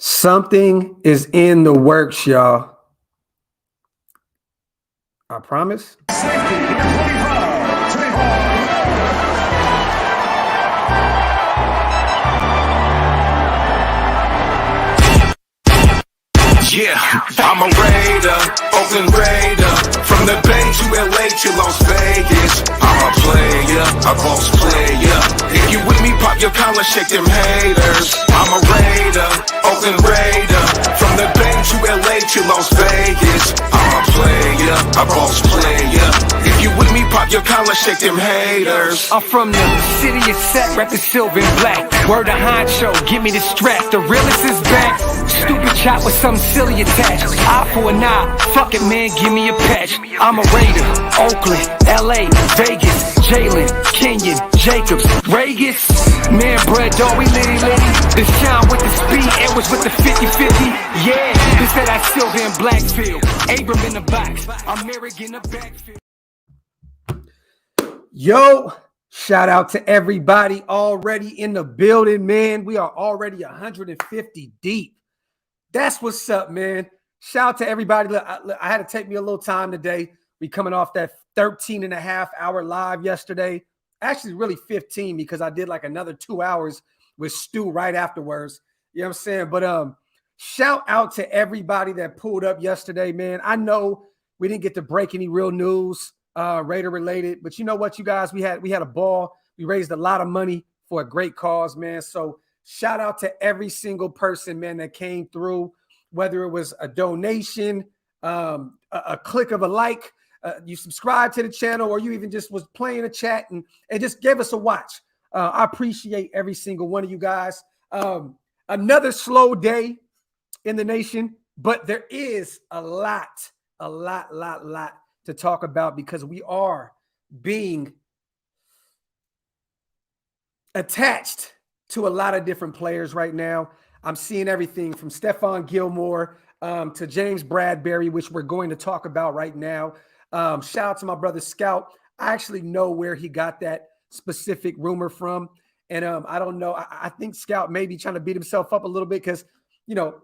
Something is in the works, y'all. I promise. Yeah, I'm a Raider, Oakland Raider. From the Bay to LA to Las Vegas. I'm a player, a boss player. If you with me, pop your collar, shake them haters. I'm a Raider, Oakland Raider. From the Bay to LA to Las Vegas. I'm a player, a boss player. If you with me, pop your collar, shake them haters. I'm from the city of set, rapping silver and black. Word of honcho, give me the strap. The realest is back. Stupid chop with some silly attached. Eye for an eye, fuck it man, give me a patch. I'm a Raider, Oakland, LA, Vegas, Jalen, Kenyon, Jacobs, Vegas. Man, Brad, dog, we litty. Deshaun with the speed, Edwards with the 50-50. Yeah, this that I silver and Blackfield. Abram in the box, I'm Merrick in the backfield. Yo, shout out to everybody already in the building, man. We are already 150 deep. That's what's up, man. Shout out to everybody. Look, I had to take me a little time today. We coming off that 13 and a half hour live yesterday. Actually, really 15 because I did like another 2 hours with Stu right afterwards. You know what I'm saying? But shout out to everybody that pulled up yesterday, man. I know we didn't get to break any real news, Raider related, but you know what, you guys, we had a ball. We raised a lot of money for a great cause, man. So shout out to every single person, man, that came through, whether it was a donation, a click of a like, you subscribed to the channel, or you even just was playing a chat and just gave us a watch. I appreciate every single one of you guys. Another slow day in the nation, but there is a lot to talk about because we are being attached to a lot of different players right now. I'm seeing everything from Stephon Gilmore to James Bradbury, which we're going to talk about right now. Shout out to my brother Scout. I actually know where he got that specific rumor from. And I don't know. I think Scout may be trying to beat himself up a little bit because, you know,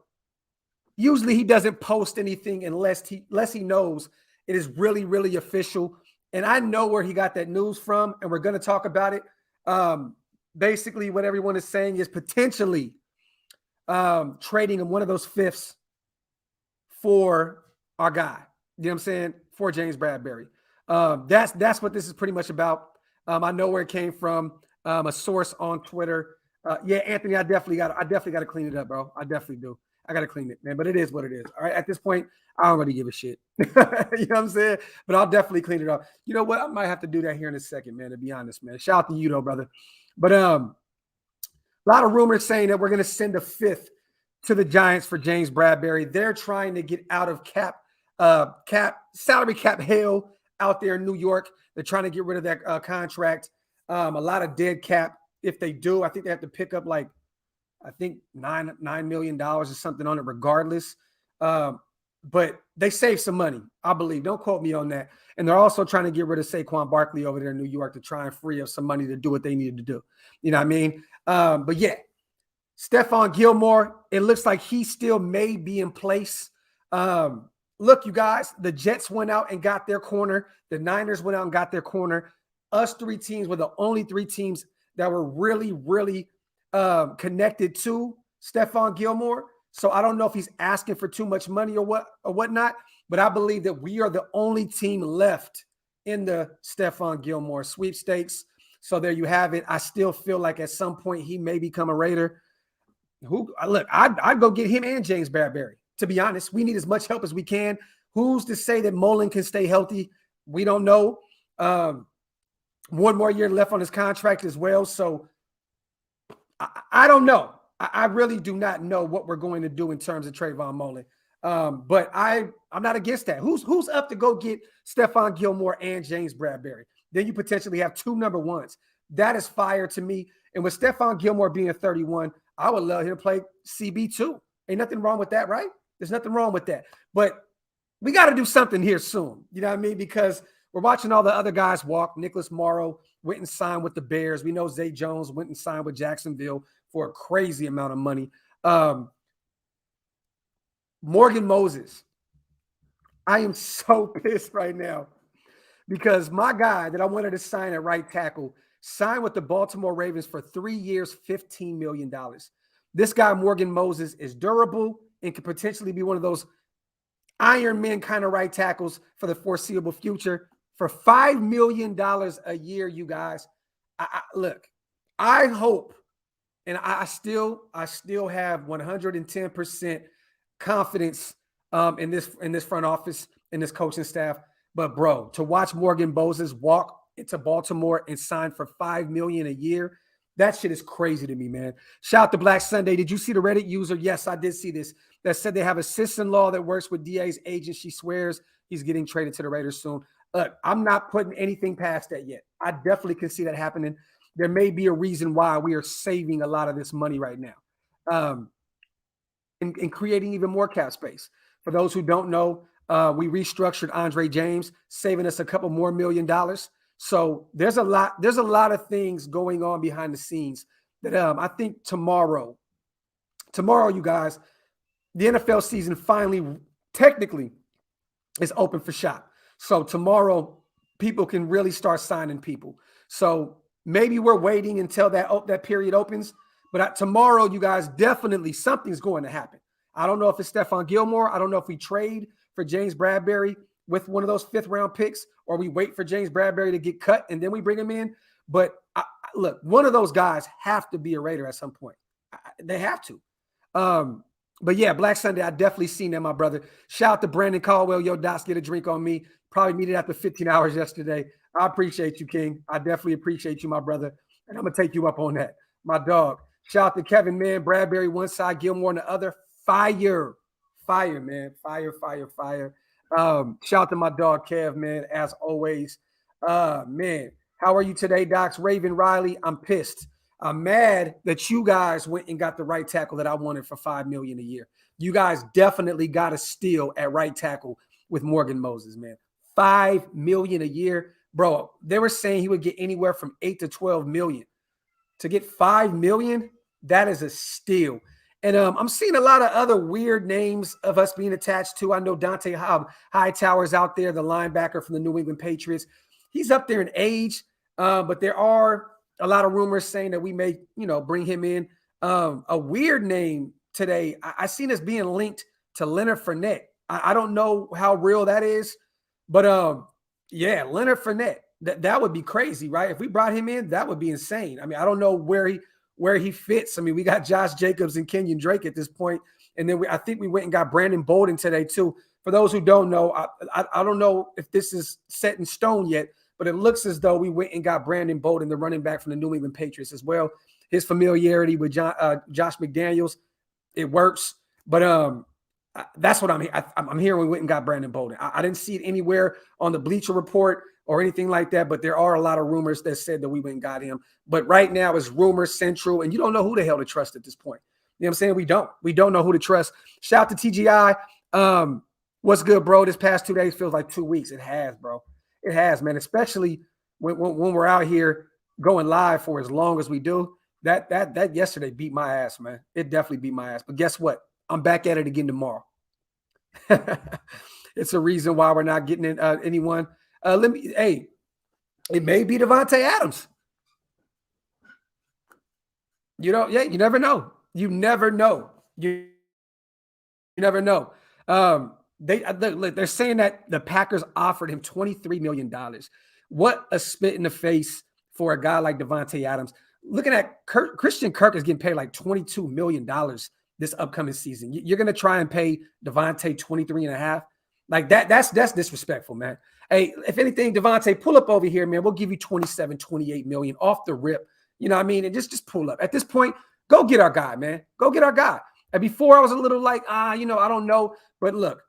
usually he doesn't post anything unless he knows it is really, really official. And I know where he got that news from, and we're going to talk about it. Basically, what everyone is saying is potentially trading him one of those fifths for our guy. You know what I'm saying? For James Bradbury. That's what this is pretty much about. I know where it came from. A source on Twitter. Yeah, Anthony, I definitely got to clean it up, bro. I definitely do. I got to clean it, man. But it is what it is. All right. At this point, I don't really give a shit. You know what I'm saying? But I'll definitely clean it up. You know what? I might have to do that here in a second, man, to be honest, man. Shout out to you, though, brother. But a lot of rumors saying that we're going to send a fifth to the Giants for James Bradbury. They're trying to get out of salary cap hell out there in New York. They're trying to get rid of that contract. A lot of dead cap. If they do, I think they have to pick up like, I think $9 million or something on it regardless. But they save some money, I believe. Don't quote me on that. And they're also trying to get rid of Saquon Barkley over there in New York to try and free up some money to do what they needed to do. You know what I mean? But yeah, Stephon Gilmore, it looks like he still may be in place. Look, you guys, the Jets went out and got their corner. The Niners went out and got their corner. Us three teams were the only three teams that were really, really connected to Stephon Gilmore. So I don't know if he's asking for too much money or whatnot, but I believe that we are the only team left in the Stephon Gilmore sweepstakes. So there you have it. I still feel like at some point he may become a Raider. I'd go get him and James Bradbury. To be honest, we need as much help as we can. Who's to say that Mullen can stay healthy? We don't know. One more year left on his contract as well. So I don't know. I really do not know what we're going to do in terms of Trayvon Mullen. But I'm not against that. Who's up to go get Stephon Gilmore and James Bradbury? Then you potentially have two number ones. That is fire to me. And with Stephon Gilmore being a 31, I would love him to play CB2. Ain't nothing wrong with that, right? There's nothing wrong with that. But we got to do something here soon. You know what I mean? Because we're watching all the other guys walk. Nicholas Morrow went and signed with the Bears. We know Zay Jones went and signed with Jacksonville for a crazy amount of money. Morgan Moses. I am so pissed right now because my guy that I wanted to sign at right tackle signed with the Baltimore Ravens for 3 years, $15 million. This guy, Morgan Moses, is durable and could potentially be one of those Iron Men kind of right tackles for the foreseeable future. For $5 million a year, you guys. Look, I hope, and I still have 110% confidence in this front office, in this coaching staff. But bro, to watch Morgan Moses walk into Baltimore and sign for $5 million a year, that shit is crazy to me, man. Shout out to Black Sunday. Did you see the Reddit user? Yes, I did see this. That said they have a sister-in-law that works with DA's agent. She swears he's getting traded to the Raiders soon. Look, I'm not putting anything past that yet. I definitely can see that happening. There may be a reason why we are saving a lot of this money right now, and creating even more cap space. For those who don't know, we restructured Andre James, saving us a couple more $1 million. So there's a lot of things going on behind the scenes that I think tomorrow, you guys, the NFL season finally technically is open for shop. So tomorrow people can really start signing people. So maybe we're waiting until that period opens, but tomorrow, you guys, definitely something's going to happen. I don't know if it's Stephon Gilmore. I don't know if we trade for James Bradbury with one of those 5th-round picks, or we wait for James Bradbury to get cut and then we bring him in. But look, one of those guys have to be a Raider at some point. They have to. But yeah, Black Sunday, I definitely seen that, my brother. Shout out to Brandon Caldwell. Yo, Docs, get a drink on me. Probably needed after 15 hours yesterday. I appreciate you, King. I definitely appreciate you, my brother. And I'm going to take you up on that. My dog. Shout out to Kevin, man. Bradbury one side, Gilmore on the other. Fire, man. Fire. Shout out to my dog, Kev, man, as always. Man, how are you today, Docs? Raven Riley, I'm pissed. I'm mad that you guys went and got the right tackle that I wanted for $5 million a year. You guys definitely got a steal at right tackle with Morgan Moses, man. $5 million a year. Bro, they were saying he would get anywhere from $8 to $12 million. To get $5 million, that is a steal. And I'm seeing a lot of other weird names of us being attached to. I know Dante Hightower's out there, the linebacker from the New England Patriots. He's up there in age, but there are a lot of rumors saying that we may, bring him in. A weird name today, I seen us being linked to Leonard Fournette. I don't know how real that is, but yeah, Leonard Fournette. That would be crazy, right? If we brought him in, that would be insane. I mean, I don't know where he fits. I mean, we got Josh Jacobs and Kenyon Drake at this point, and then I think we went and got Brandon Bolden today too. For those who don't know, I don't know if this is set in stone yet, but it looks as though we went and got Brandon Bolden, the running back from the New England Patriots as well. His familiarity with Josh McDaniels, it works. But that's what I'm hearing. We went and got Brandon Bolden. I didn't see it anywhere on the Bleacher Report or anything like that, but there are a lot of rumors that said that we went and got him. But right now it's rumor central, and you don't know who the hell to trust at this point. You know what I'm saying? We don't know who to trust. Shout out to TGI. What's good, bro? This past 2 days feels like 2 weeks. It has, bro. It has, man. Especially when we're out here going live for as long as we do. That yesterday beat my ass, man. It definitely beat my ass. But guess what? I'm back at it again tomorrow. It's a reason why we're not getting in, anyone. It may be Davante Adams. You never know. You never know. You never know. They're saying that the Packers offered him $23 million. What a spit in the face for a guy like Davante Adams. Looking at Christian Kirk is getting paid like $22 million this upcoming season. You're going to try and pay Davante 23 and a half. Like that's disrespectful, man. Hey, if anything, Davante, pull up over here, man. We'll give you 27, 28 million off the rip. You know what I mean? And just pull up. At this point, go get our guy, man. Go get our guy. And before I was a little like, I don't know. But look,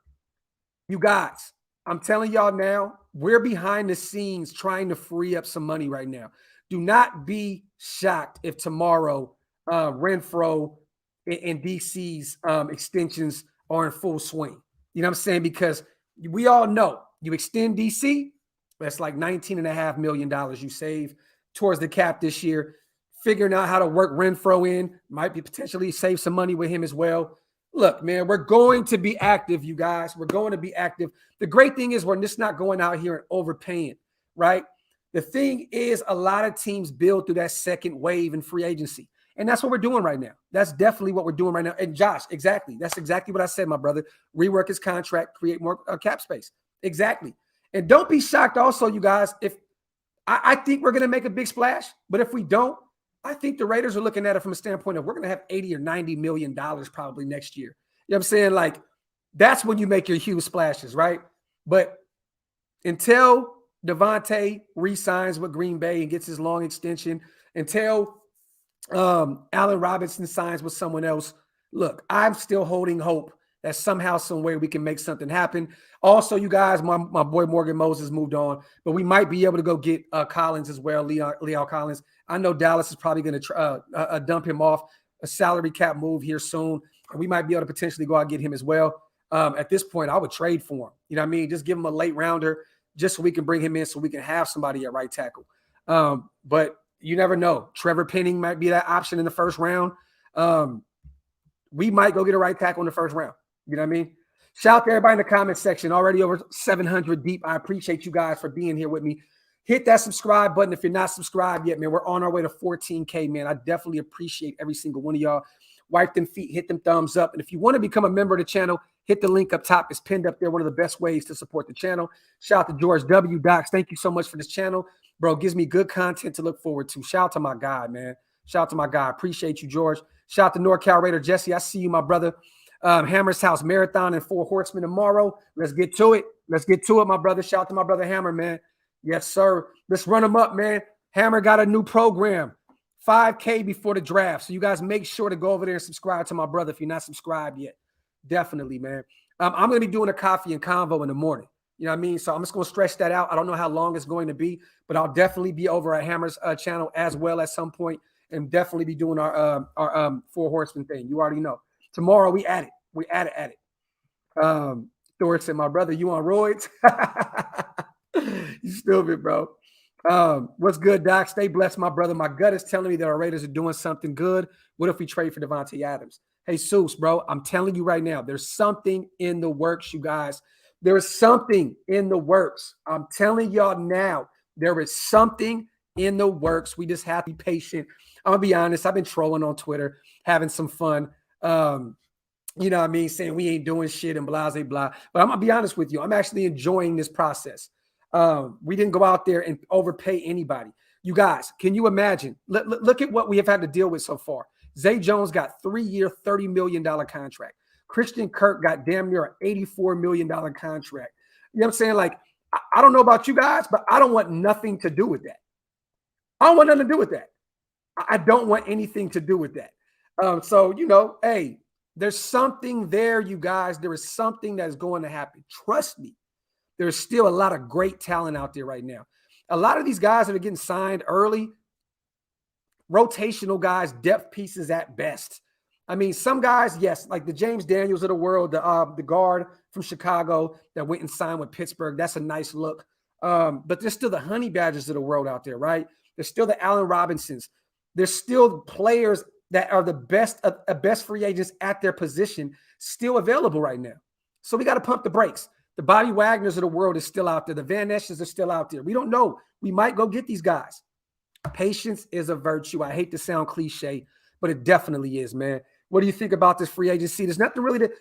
you guys, I'm telling y'all now, we're behind the scenes trying to free up some money right now. Do not be shocked if tomorrow Renfro and DC's extensions are in full swing. You know what I'm saying? Because we all know you extend DC, that's like $19.5 million you save towards the cap this year. Figuring out how to work Renfro in might be potentially save some money with him as well. Look, man, we're going to be active, you guys. We're going to be active. The great thing is we're just not going out here and overpaying, right? The thing is a lot of teams build through that second wave in free agency. And that's what we're doing right now. That's definitely what we're doing right now. And Josh, exactly. That's exactly what I said, my brother. Rework his contract, create more cap space. Exactly. And don't be shocked also, you guys, if I think we're going to make a big splash, but if we don't, I think the Raiders are looking at it from a standpoint of we're going to have $80 or $90 million probably next year. You know what I'm saying? Like, that's when you make your huge splashes, right? But until Devontae re-signs with Green Bay and gets his long extension, until Allen Robinson signs with someone else, look, I'm still holding hope that somehow, some way we can make something happen. Also, you guys, my boy Morgan Moses moved on, but we might be able to go get Collins as well, Leo Collins. I know Dallas is probably going to dump him off, a salary cap move here soon. And we might be able to potentially go out and get him as well. At this point, I would trade for him. You know what I mean? Just give him a late rounder just so we can bring him in so we can have somebody at right tackle. But you never know. Trevor Penning might be that option in the first round. We might go get a right tackle in the first round. You know what I mean? Shout out to everybody in the comment section. Already over 700 deep. I appreciate you guys for being here with me. Hit that subscribe button if you're not subscribed yet, man. We're on our way to 14K, man. I definitely appreciate every single one of y'all. Wipe them feet, hit them thumbs up. And if you want to become a member of the channel, hit the link up top. It's pinned up there. One of the best ways to support the channel. Shout out to George W. Docs. Thank you so much for this channel. Bro, gives me good content to look forward to. Shout out to my guy, man. Shout out to my guy. Appreciate you, George. Shout out to NorCal Raider Jesse. I see you, my brother. Hammer's House Marathon and 4 Horsemen tomorrow. Let's get to it. Let's get to it, my brother. Shout out to my brother Hammer, man. Yes, sir. Let's run them up, man. Hammer got a new program, 5K before the draft. So you guys make sure to go over there and subscribe to my brother if you're not subscribed yet. Definitely, man. I'm going to be doing a coffee and convo in the morning. You know what I mean? So I'm just going to stretch that out. I don't know how long it's going to be, but I'll definitely be over at Hammer's channel as well at some point and definitely be doing our 4 Horsemen thing. You already know. Tomorrow we at it. We at it. Thor said, my brother, you on roids? You stupid, bro. What's good, Doc? Stay blessed, my brother. My gut is telling me that our Raiders are doing something good. What if we trade for Devontae Adams? Hey, Seuss, bro, I'm telling you right now, there's something in the works, you guys. There is something in the works. I'm telling y'all now, there is something in the works. We just have to be patient. I'm going to be honest. I've been trolling on Twitter, having some fun. You know what I mean? Saying we ain't doing shit and blah, blah, blah. But I'm going to be honest with you. I'm actually enjoying this process. We didn't go out there and overpay anybody. You guys, can you imagine? Look at what we have had to deal with so far. Zay Jones got 3-year, $30 million contract. Christian Kirk got damn near an $84 million contract. You know what I'm saying? Like, I don't know about you guys, but I don't want nothing to do with that. I don't want nothing to do with that. I don't want anything to do with that. So, you know, hey, there's something there, you guys. There is something that is going to happen. Trust me. There's still a lot of great talent out there right now. A lot of these guys that are getting signed early, rotational guys, depth pieces at best. I mean, some guys, yes, like the James Daniels of the world, the guard from Chicago that went and signed with Pittsburgh. That's a nice look. But there's still the Honey Badgers of the world out there, right? There's still the Allen Robinsons. There's still players that are the best free agents at their position still available right now. So we got to pump the brakes. The Bobby Wagners of the world is still out there. The Van Nessens are still out there. We don't know. We might go get these guys. Patience is a virtue. I hate to sound cliche, but it definitely is, man. What do you think about this free agency? There's nothing really to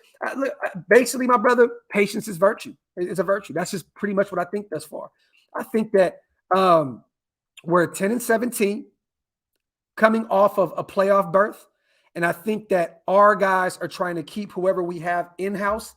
basically, my brother, patience is virtue. It's a virtue. That's just pretty much what I think thus far. I think that we're 10-17 coming off of a playoff berth. And I think that our guys are trying to keep whoever we have in-house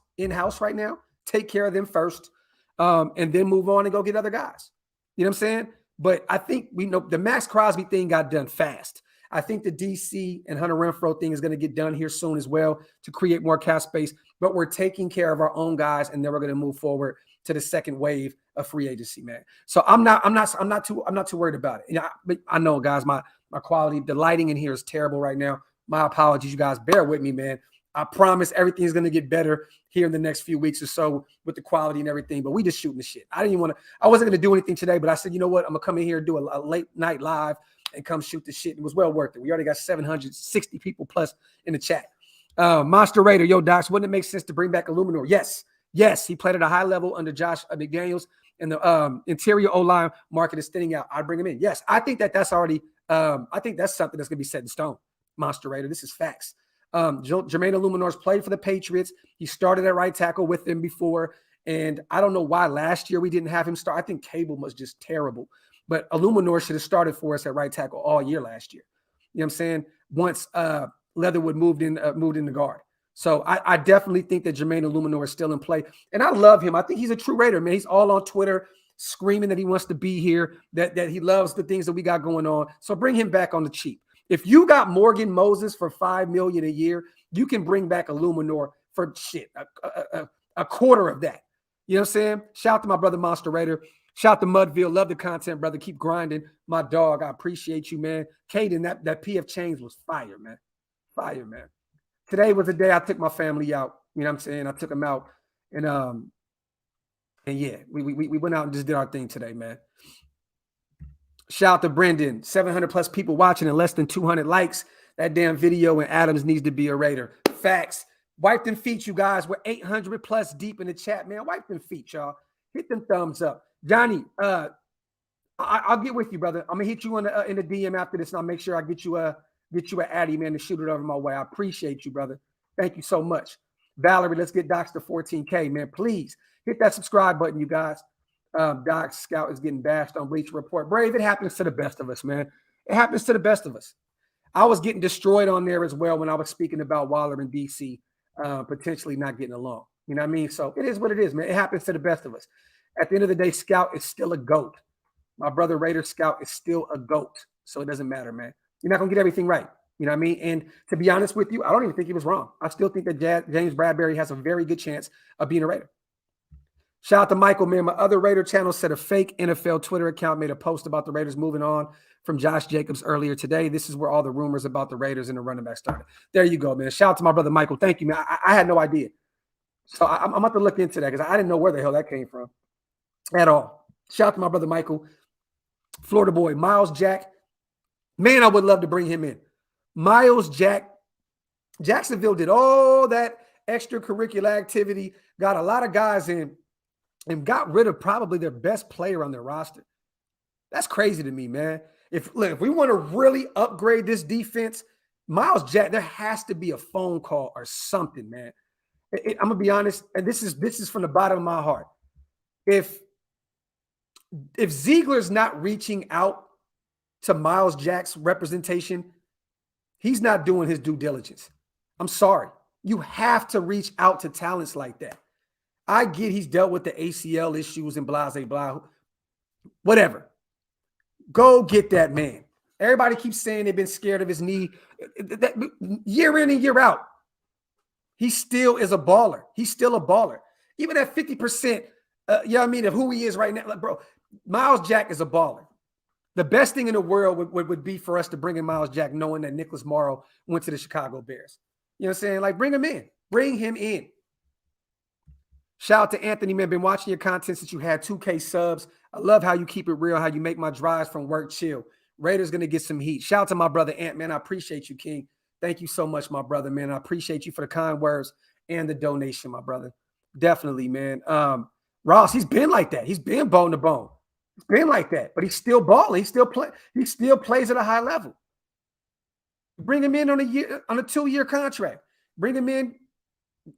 right now, take care of them first, and then move on and go get other guys. You know what I'm saying? But I think we know the Max Crosby thing got done fast. I think the DC and Hunter Renfrow thing is going to get done here soon as well to create more cap space. But we're taking care of our own guys, and then we're going to move forward to the second wave of free agency, man. So I'm not too worried about it. You know, I know, guys, my quality, the lighting in here is terrible right now. My apologies, you guys. Bear with me, man. I promise everything is going to get better here in the next few weeks or so with the quality and everything. But we just shooting the shit. I wasn't going to do anything today, but I said, you know what? I'm going to come in here and do a late night live and come shoot the shit. It was well worth it. We already got 760 people plus in the chat. Monster Raider, yo, Docs, wouldn't it make sense to bring back Illuminor? Yes. Yes, he played at a high level under Josh McDaniels, and the interior O-line market is thinning out. I'd bring him in. Yes, I think that's already I think that's something that's going to be set in stone, Monster Raider. This is facts. Jermaine Illuminor's played for the Patriots. He started at right tackle with them before, and I don't know why last year we didn't have him start. I think Cable was just terrible, but Illuminor should have started for us at right tackle all year last year. You know what I'm saying? Once Leatherwood moved in the guard. So I definitely think that Jermaine Illuminor is still in play. And I love him. I think he's a true Raider, man. He's all on Twitter screaming that he wants to be here, that he loves the things that we got going on. So bring him back on the cheap. If you got Morgan Moses for $5 million a year, you can bring back Illuminor for shit, a quarter of that. You know what I'm saying? Shout out to my brother Monster Raider. Shout out to Mudville. Love the content, brother. Keep grinding. My dog, I appreciate you, man. Caden, that PF Chains was fire, man. Fire, man. Today was the day I took my family out. You know what I'm saying? I took them out, and yeah, we went out and just did our thing today, man. Shout out to Brendan. 700 plus people watching and less than 200 likes. That damn video, and Adams needs to be a Raider. Facts. Wipe them feet, you guys. We're 800 plus deep in the chat, man. Wipe them feet, y'all. Hit them thumbs up. Johnny, I'll get with you, brother. I'm gonna hit you in the DM after this, and I'll make sure I get you an Addy, man, to shoot it over my way. I appreciate you, brother. Thank you so much. Valerie, let's get Docs to 14K, man. Please hit that subscribe button, you guys. Doc Scout is getting bashed on Bleacher Report. Brave, it happens to the best of us, man. It happens to the best of us. I was getting destroyed on there as well when I was speaking about Waller and DC potentially not getting along. You know what I mean? So it is what it is, man. It happens to the best of us. At the end of the day, Scout is still a GOAT. My brother Raider Scout is still a GOAT. So it doesn't matter, man. You're not going to get everything right. You know what I mean? And to be honest with you, I don't even think he was wrong. I still think that James Bradbury has a very good chance of being a Raider. Shout out to Michael, man. My other Raider channel said a fake NFL Twitter account made a post about the Raiders moving on from Josh Jacobs earlier today. This is where all the rumors about the Raiders and the running back started. There you go, man. Shout out to my brother Michael. Thank you, man. I had no idea. So I'm about to look into that because I didn't know where the hell that came from at all. Shout out to my brother Michael. Florida boy, Miles Jack. Man, I would love to bring him in. Miles Jack. Jacksonville did all that extracurricular activity, got a lot of guys in, and got rid of probably their best player on their roster. That's crazy to me, man. If we want to really upgrade this defense, Miles Jack, there has to be a phone call or something, man. I'm gonna be honest, and this is from the bottom of my heart. If Ziegler's not reaching out to Miles Jack's representation, he's not doing his due diligence. I'm sorry. You have to reach out to talents like that. I get he's dealt with the ACL issues and blah, blah, blah. Whatever. Go get that man. Everybody keeps saying they've been scared of his knee. Year in and year out, he still is a baller. He's still a baller. Even at 50%, you know what I mean, of who he is right now. Like, bro, Miles Jack is a baller. The best thing in the world would be for us to bring in Miles Jack knowing that Nicholas Morrow went to the Chicago Bears. You know what I'm saying? Like, bring him in. Bring him in. Shout out to Anthony, man. Been watching your content since you had 2K subs. I love how you keep it real, how you make my drives from work chill. Raiders going to get some heat. Shout out to my brother Ant, man. I appreciate you, King. Thank you so much, my brother, man. I appreciate you for the kind words and the donation, my brother. Definitely, man. Ross, he's been like that. He's been bone to bone. He's been like that, but he's still balling. He still plays at a high level. Bring him in on a 2-year contract. Bring him in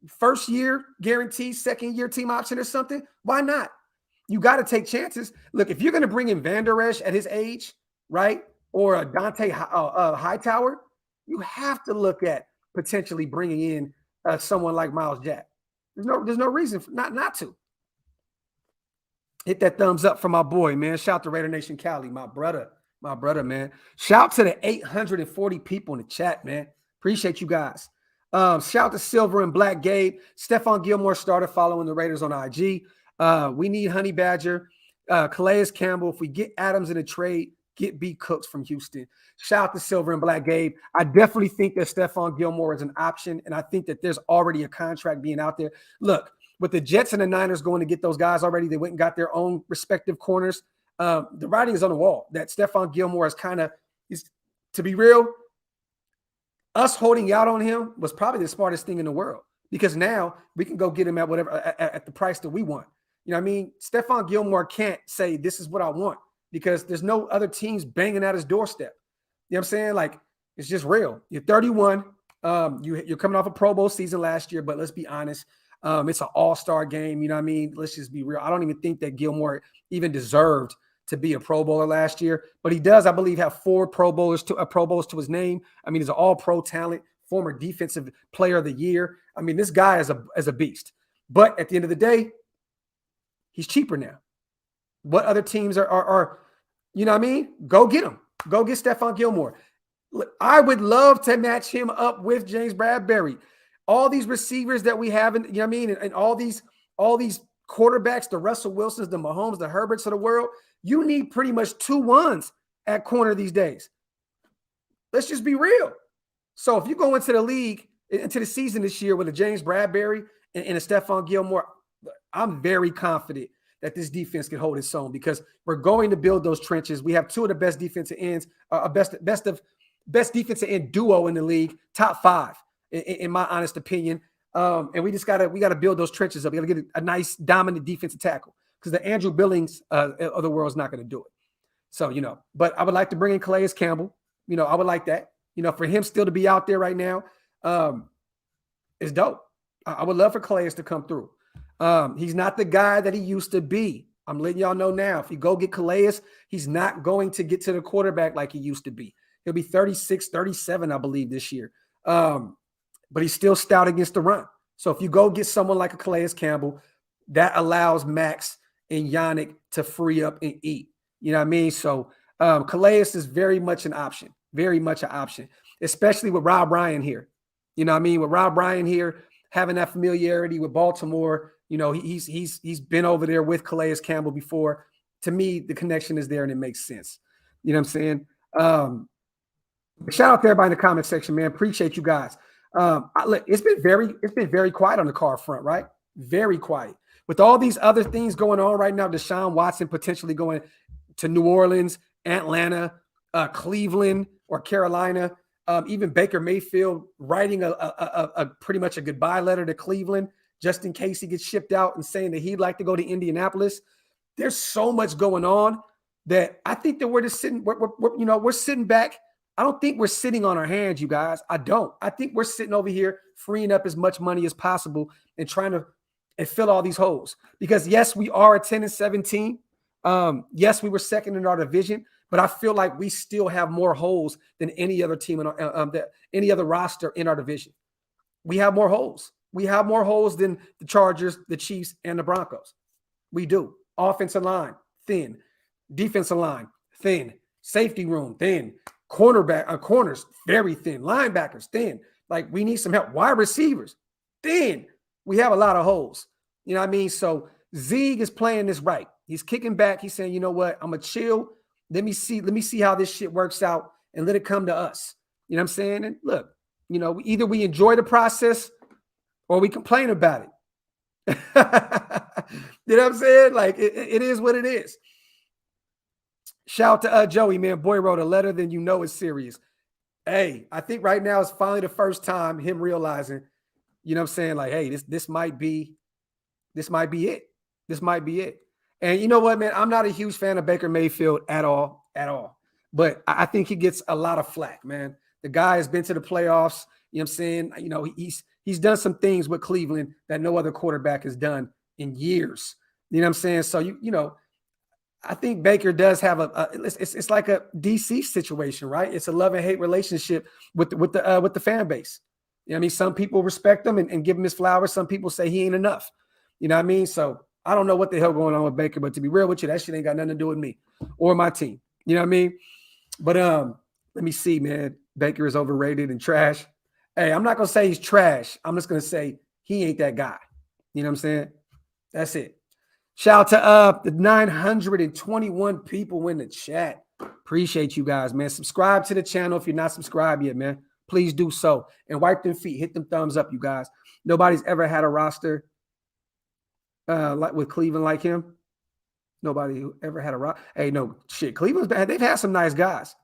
first year guarantee, second year team option or something. Why not? You got to take chances. Look, if you're going to bring in Van Der Esch at his age, right, or a Dante Hightower, you have to look at potentially bringing in someone like Miles Jack. There's no reason not to. Hit that thumbs up for my boy, man. Shout out to Raidernation Cali, my brother, man. Shout out to the 840 people in the chat, man. Appreciate you guys. Shout out to Silver and Black Gabe. Stephon Gilmore started following the Raiders on IG. We need Honey Badger. Calais Campbell. If we get Adams in a trade, get B. Cooks from Houston. Shout out to Silver and Black Gabe. I definitely think that Stephon Gilmore is an option, and I think that there's already a contract being out there. Look, with the Jets and the Niners going to get those guys already, they went and got their own respective corners. The writing is on the wall that Stephon Gilmore is to be real, us holding out on him was probably the smartest thing in the world, because now we can go get him at whatever at the price that we want. You know what I mean? Stephon Gilmore can't say this is what I want, because there's no other teams banging at his doorstep. You know what I'm saying? Like, it's just real. You're 31. You're coming off a Pro Bowl season last year, but let's be honest. It's an all-star game. You know what I mean? Let's just be real. I don't even think that Gilmore even deserved to be a Pro Bowler last year, but he does, I believe, have 4 Pro Bowls to his name. I mean, he's an all-pro talent, former defensive player of the year. I mean, this guy is a beast. But at the end of the day, he's cheaper now. What other teams are you know what I mean? Go get him. Go get Stephon Gilmore. I would love to match him up with James Bradbury. All these receivers that we have, you know what I mean? And all these quarterbacks, the Russell Wilsons, the Mahomes, the Herberts of the world, you need pretty much 2 ones at corner these days. Let's just be real. So if you go into the league, into the season this year with a James Bradbury and a Stephon Gilmore, I'm very confident that this defense can hold its own, because we're going to build those trenches. We have 2 of the best defensive ends, best defensive end duo in the league, top 5 in my honest opinion. And we gotta build those trenches up. We gotta get a nice dominant defensive tackle, because the Andrew Billings of the world is not going to do it. So, you know, but I would like to bring in Calais Campbell. You know, I would like that. You know, for him still to be out there right now is dope. I would love for Calais to come through. He's not the guy that he used to be. I'm letting y'all know now. If you go get Calais, he's not going to get to the quarterback like he used to be. He'll be 36, 37, I believe, this year. But he's still stout against the run. So if you go get someone like a Calais Campbell, that allows Max and Yannick to free up and eat. You know what I mean? So Calais is very much an option, especially with Rob Ryan here. You know what I mean? With Rob Ryan here, having that familiarity with Baltimore, you know, he's been over there with Calais Campbell before. To me, the connection is there and it makes sense. You know what I'm saying? Shout out to everybody in the comment section, man. Appreciate you guys. Look, it's been very quiet on the car front, right? Very quiet. With all these other things going on right now, Deshaun Watson potentially going to New Orleans, Atlanta, Cleveland, or Carolina, even Baker Mayfield writing a pretty much a goodbye letter to Cleveland just in case he gets shipped out, and saying that he'd like to go to Indianapolis. There's so much going on that I think that we're just sitting, we're sitting back. I don't think we're sitting on our hands, you guys. I don't. I think we're sitting over here freeing up as much money as possible and trying to fill all these holes. Because yes, we are a 10-7 team. Yes, we were second in our division, but I feel like we still have more holes than any other team in our, any other roster in our division. We have more holes. We have more holes than the Chargers, the Chiefs, and the Broncos. We do. Offensive line, thin. Defensive line, thin. Safety room, thin. Corners, very thin. Linebackers, thin. Like, we need some help. Wide receivers, thin. We have a lot of holes. You know what I mean? So Zeke is playing this right. He's kicking back. He's saying, you know what? I'm going to chill. Let me see how this shit works out and let it come to us. You know what I'm saying? And look, you know, either we enjoy the process or we complain about it. You know what I'm saying? Like, it is what it is. Shout out to Joey, man. Boy wrote a letter, then you know it's serious. Hey, I think right now is finally the first time him realizing, you know what I'm saying? Like, hey, this might be it. This might be it. And you know what, man? I'm not a huge fan of Baker Mayfield at all. But I think he gets a lot of flack, man. The guy has been to the playoffs. You know what I'm saying? You know, he's done some things with Cleveland that no other quarterback has done in years. You know what I'm saying? So, you know, I think Baker does have it's like a DC situation, right? It's a love and hate relationship with the fan base. You know what I mean? Some people respect him and give him his flowers. Some people say he ain't enough. You know what I mean? So I don't know what the hell going on with Baker, but to be real with you, that shit ain't got nothing to do with me or my team. You know what I mean? But let me see, man. Baker is overrated and trash. Hey, I'm not gonna say he's trash. I'm just gonna say he ain't that guy. You know what I'm saying? That's it. Shout out to the 921 people in the chat. Appreciate you guys, man. Subscribe to the channel if you're not subscribed yet, man. Please do so. And wipe them feet. Hit them thumbs up, you guys. Nobody's ever had a roster like with Cleveland like him. Nobody who ever had a roster. Hey, no, shit. Cleveland's bad. They've had some nice guys.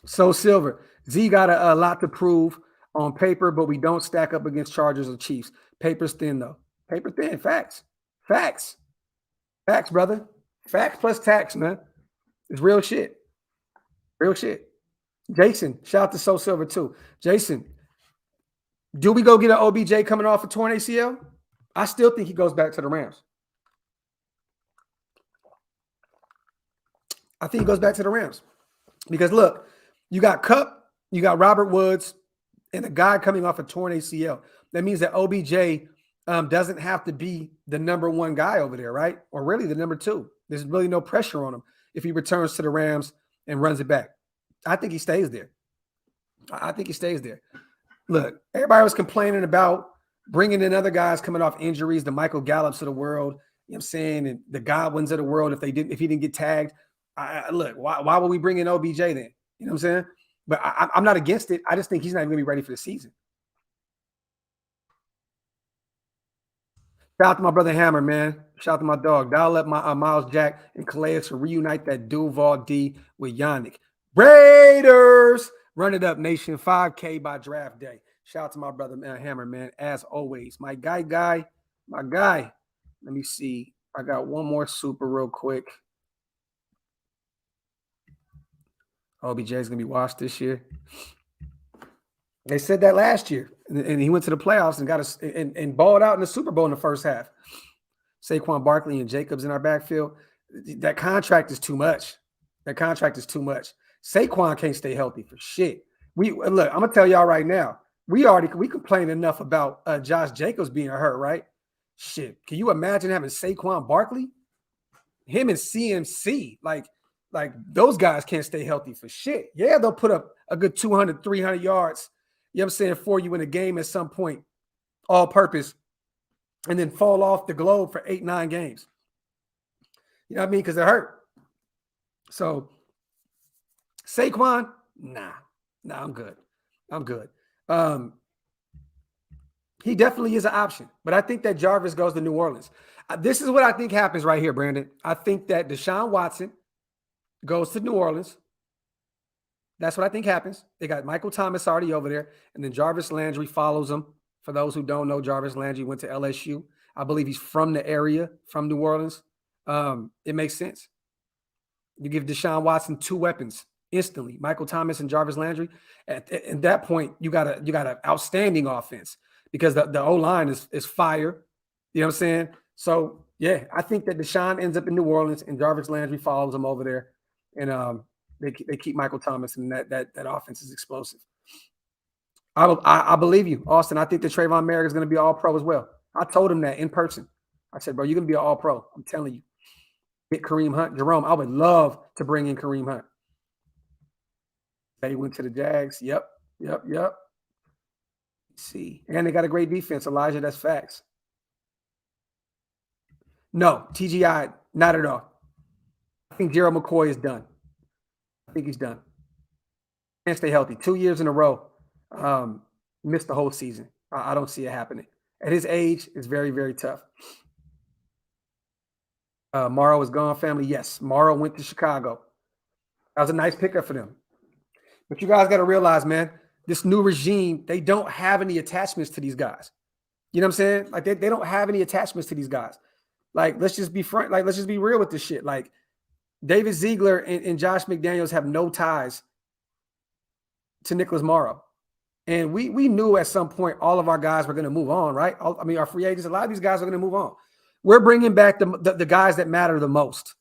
So Silver. Z got a lot to prove on paper, but we don't stack up against Chargers or Chiefs. Paper's thin, though. Paper thin. Facts. Facts. Facts, brother. Facts plus tax, man. It's real shit. Real shit. Jason, shout out to So Silver, too. Jason, do we go get an OBJ coming off a torn ACL? I still think he goes back to the Rams. I think he goes back to the Rams. Because, look, you got Kupp, you got Robert Woods, and a guy coming off a torn ACL. That means that OBJ doesn't have to be the number one guy over there, right? Or really the number two. There's really no pressure on him if he returns to the Rams and runs it back. I think he stays there. I think he stays there. Look, everybody was complaining about bringing in other guys coming off injuries, the Michael Gallups of the world, you know what I'm saying, and the Godwins of the world if he didn't get tagged. Look, why would we bring in OBJ then? You know what I'm saying? But I'm not against it. I just think he's not even going to be ready for the season. Shout out to my brother Hammer, man. Shout out to my dog. Dial up my Miles Jack and Calais to reunite that Duval D with Yannick. Raiders! Run it up, nation. 5K by draft day. Shout out to my brother Hammer, man. As always. My guy. Let me see. I got one more super real quick. OBJ is going to be washed this year. They said that last year, and he went to the playoffs and got us and balled out in the Super Bowl in the first half. Saquon Barkley and Jacobs in our backfield. That contract is too much. Saquon can't stay healthy for shit. Look, I'm gonna tell y'all right now. We complained enough about Josh Jacobs being hurt, right? Shit, can you imagine having Saquon Barkley, him and CMC? Like those guys can't stay healthy for shit. Yeah, they'll put up a good 200, 300 yards. You know what I'm saying, for you in a game at some point, all purpose, and then fall off the globe for 8-9 games. You know what I mean? Because they're hurt. So Saquon, nah, I'm good. He definitely is an option, but I think that Jarvis goes to New Orleans. This is what I think happens right here, Brandon. I think that Deshaun Watson goes to New Orleans. That's what I think happens. They got Michael Thomas already over there, and then Jarvis Landry follows him. For those who don't know, Jarvis Landry went to LSU. I believe he's from the area, from New Orleans. It makes sense. You give Deshaun Watson two weapons instantly, Michael Thomas and Jarvis Landry. At that point, you got an outstanding offense because the O-line is fire. You know what I'm saying? So, yeah, I think that Deshaun ends up in New Orleans and Jarvis Landry follows him over there. And they keep Michael Thomas, and that offense is explosive. I believe you, Austin. I think that Trayvon Merrick is going to be all-pro as well. I told him that in person. I said, bro, you're going to be an all-pro. I'm telling you. Get Kareem Hunt. Jerome, I would love to bring in Kareem Hunt. They went to the Jags. Yep. Let's see. And they got a great defense, Elijah. That's facts. No, TGI, not at all. I think Gerald McCoy is done. I think he's done. Can't stay healthy. 2 years in a row. Missed the whole season. I don't see it happening. At his age, it's very, very tough. Morrow is gone, family. Yes, Morrow went to Chicago. That was a nice pickup for them. But you guys got to realize, man, this new regime, they don't have any attachments to these guys. You know what I'm saying? Like, they don't have any attachments to these guys. Like, let's just be frank. Like, let's just be real with this shit. Like, David Ziegler and Josh McDaniels have no ties to Nicholas Morrow. And we knew at some point all of our guys were going to move on, right? Our free agents, a lot of these guys are going to move on. We're bringing back the guys that matter the most.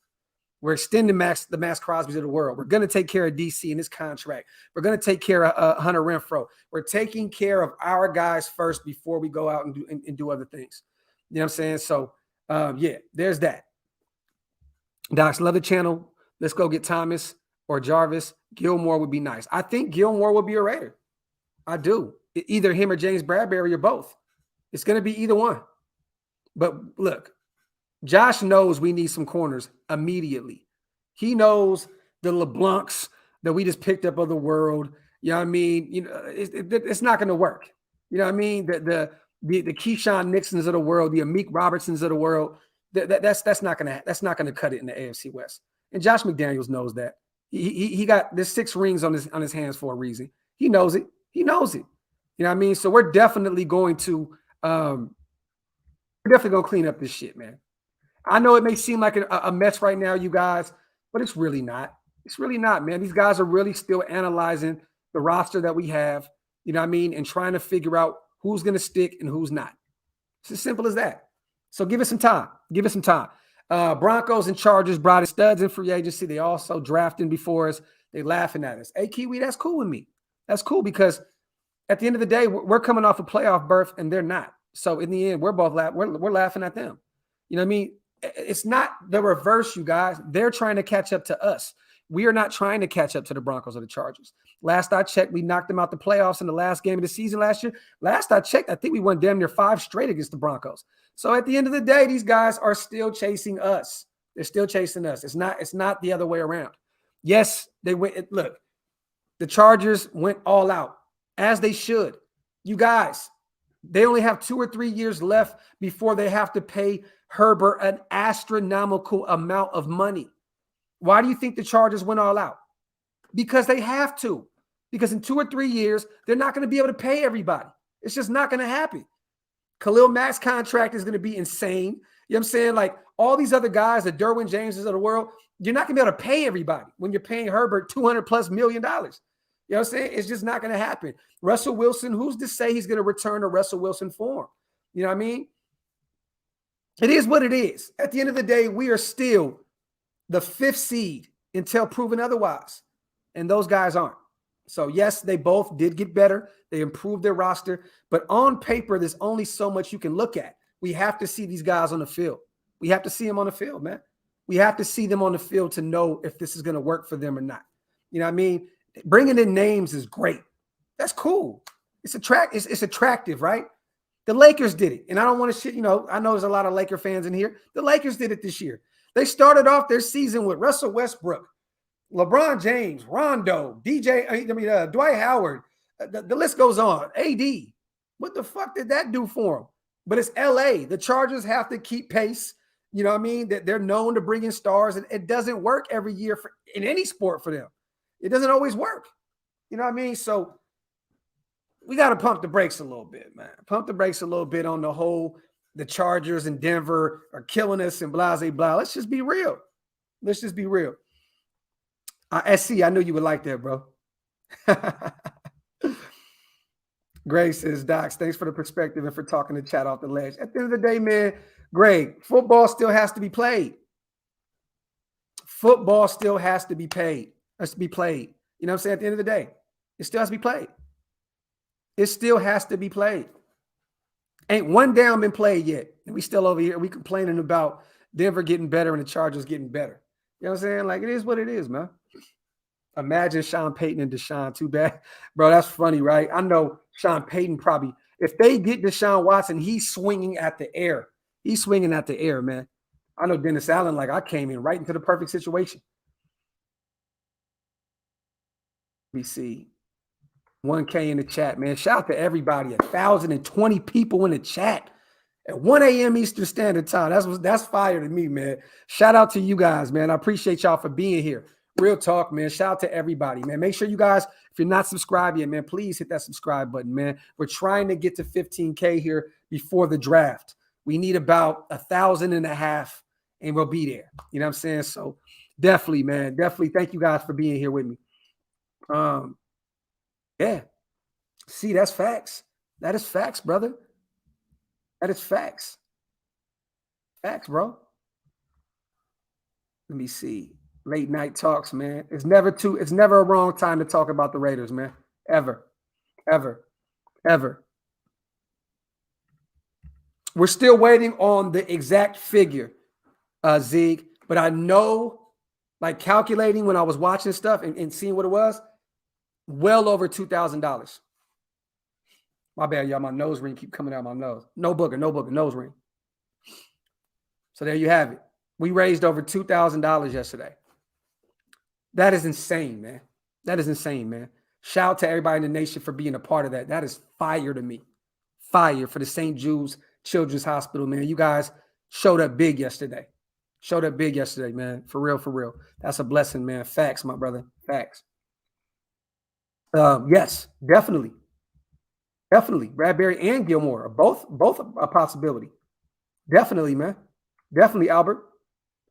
We're extending the Max Crosby's of the world. We're going to take care of DC in his contract. We're going to take care of Hunter Renfrow. We're taking care of our guys first before we go out and do other things. You know what I'm saying? So, yeah, there's that. Docs, love the channel. Let's go get Thomas or Jarvis. Gilmore would be nice. I think Gilmore would be a Raider. I do. Either him or James Bradbury or both. It's going to be either one. But look, Josh knows we need some corners immediately. He knows the LeBlancs that we just picked up of the world. You know what I mean? You know, it's not going to work. You know what I mean? The Keyshawn Nixons of the world, the Amik Robertsons of the world. That's not gonna cut it in the AFC West. And Josh McDaniels knows that. He got there's 6 rings on his hands for a reason. He knows it. He knows it. You know what I mean? So we're definitely going to clean up this shit, man. I know it may seem like a mess right now, you guys, but it's really not. It's really not, man. These guys are really still analyzing the roster that we have, you know what I mean, and trying to figure out who's going to stick and who's not. It's as simple as that. So give it some time. Give it some time. Broncos and Chargers brought in studs in free agency. They also drafting before us. They laughing at us. Hey, Kiwi, that's cool with me. That's cool because at the end of the day, we're coming off a playoff berth and they're not. So in the end, we're both we're laughing at them. You know what I mean? It's not the reverse, you guys. They're trying to catch up to us. We are not trying to catch up to the Broncos or the Chargers. Last I checked, we knocked them out the playoffs in the last game of the season last year. Last I checked, I think we won damn near 5 straight against the Broncos. So at the end of the day, these guys are still chasing us. They're still chasing us. It's not the other way around. Yes, they went. Look, the Chargers went all out, as they should. You guys, they only have 2 or 3 years left before they have to pay Herbert an astronomical amount of money. Why do you think the Chargers went all out? Because they have to. Because in 2 or 3 years, they're not going to be able to pay everybody. It's just not going to happen. Khalil Mack's contract is going to be insane. You know what I'm saying? Like all these other guys, the Derwin Jameses of the world, you're not going to be able to pay everybody when you're paying Herbert $200+ million. You know what I'm saying? It's just not going to happen. Russell Wilson, who's to say he's going to return to Russell Wilson form? You know what I mean? It is what it is. At the end of the day, we are still the 5th seed until proven otherwise. And those guys aren't. So, yes, they both did get better. They improved their roster. But on paper, there's only so much you can look at. We have to see these guys on the field. We have to see them on the field, man. We have to see them on the field to know if this is going to work for them or not. You know what I mean? Bringing in names is great. That's cool. It's attractive, right? The Lakers did it. And I don't want to shit, I know there's a lot of Laker fans in here. The Lakers did it this year. They started off their season with Russell Westbrook, LeBron James, Rondo, Dwight Howard. The list goes on. AD. What the fuck did that do for them? But it's LA. The Chargers have to keep pace. You know what I mean? That they're known to bring in stars. And it doesn't work every year in any sport for them. It doesn't always work. You know what I mean? So we got to pump the brakes a little bit, man. Pump the brakes a little bit on the Chargers and Denver are killing us and blah, blah, blah. Let's just be real. Let's just be real. SC, I knew you would like that, bro. Greg says, Docs, thanks for the perspective and for talking to chat off the ledge. At the end of the day, man, Greg, football still has to be played. Football still has to be played. You know what I'm saying? At the end of the day, it still has to be played. It still has to be played. Ain't one down been played yet. And we still over here. We complaining about Denver getting better and the Chargers getting better. You know what I'm saying? Like, it is what it is, man. Imagine Sean Payton and Deshaun. Too bad. Bro, that's funny, right? I know Sean Payton probably, if they get Deshaun Watson, he's swinging at the air. He's swinging at the air, man. I know Dennis Allen, like, I came in right into the perfect situation. Let me see. 1K in the chat, man. Shout out to everybody. 1,020 people in the chat at 1 a.m. Eastern Standard Time. That's fire to me, man. Shout out to you guys, man. I appreciate y'all for being here. Real talk, man. Shout out to everybody, man. Make sure you guys, if you're not subscribed yet, man, please hit that subscribe button, man. We're trying to get to 15K here before the draft. We need about 1,500 and we'll be there. You know what I'm saying? So definitely, man. Definitely thank you guys for being here with me. Yeah. See, that's facts. That is facts, brother. That is facts. Facts, bro. Let me see. Late night talks, man. It's never a wrong time to talk about the Raiders, man. Ever. We're still waiting on the exact figure, Zeke. But I know, like calculating when I was watching stuff and seeing what it was, well over $2,000. My bad, y'all. My nose ring keep coming out my nose. No booger, nose ring. So there you have it. We raised over $2,000 yesterday. That is insane, man. That is insane, man. Shout out to everybody in the nation for being a part of that. That is fire to me. Fire for the St. Jude's Children's Hospital, man. You guys showed up big yesterday. Man. For real. That's a blessing, man. Facts, my brother. Facts. Yes, definitely. Definitely. Bradbury and Gilmore are both a possibility. Definitely, man. Definitely, Albert.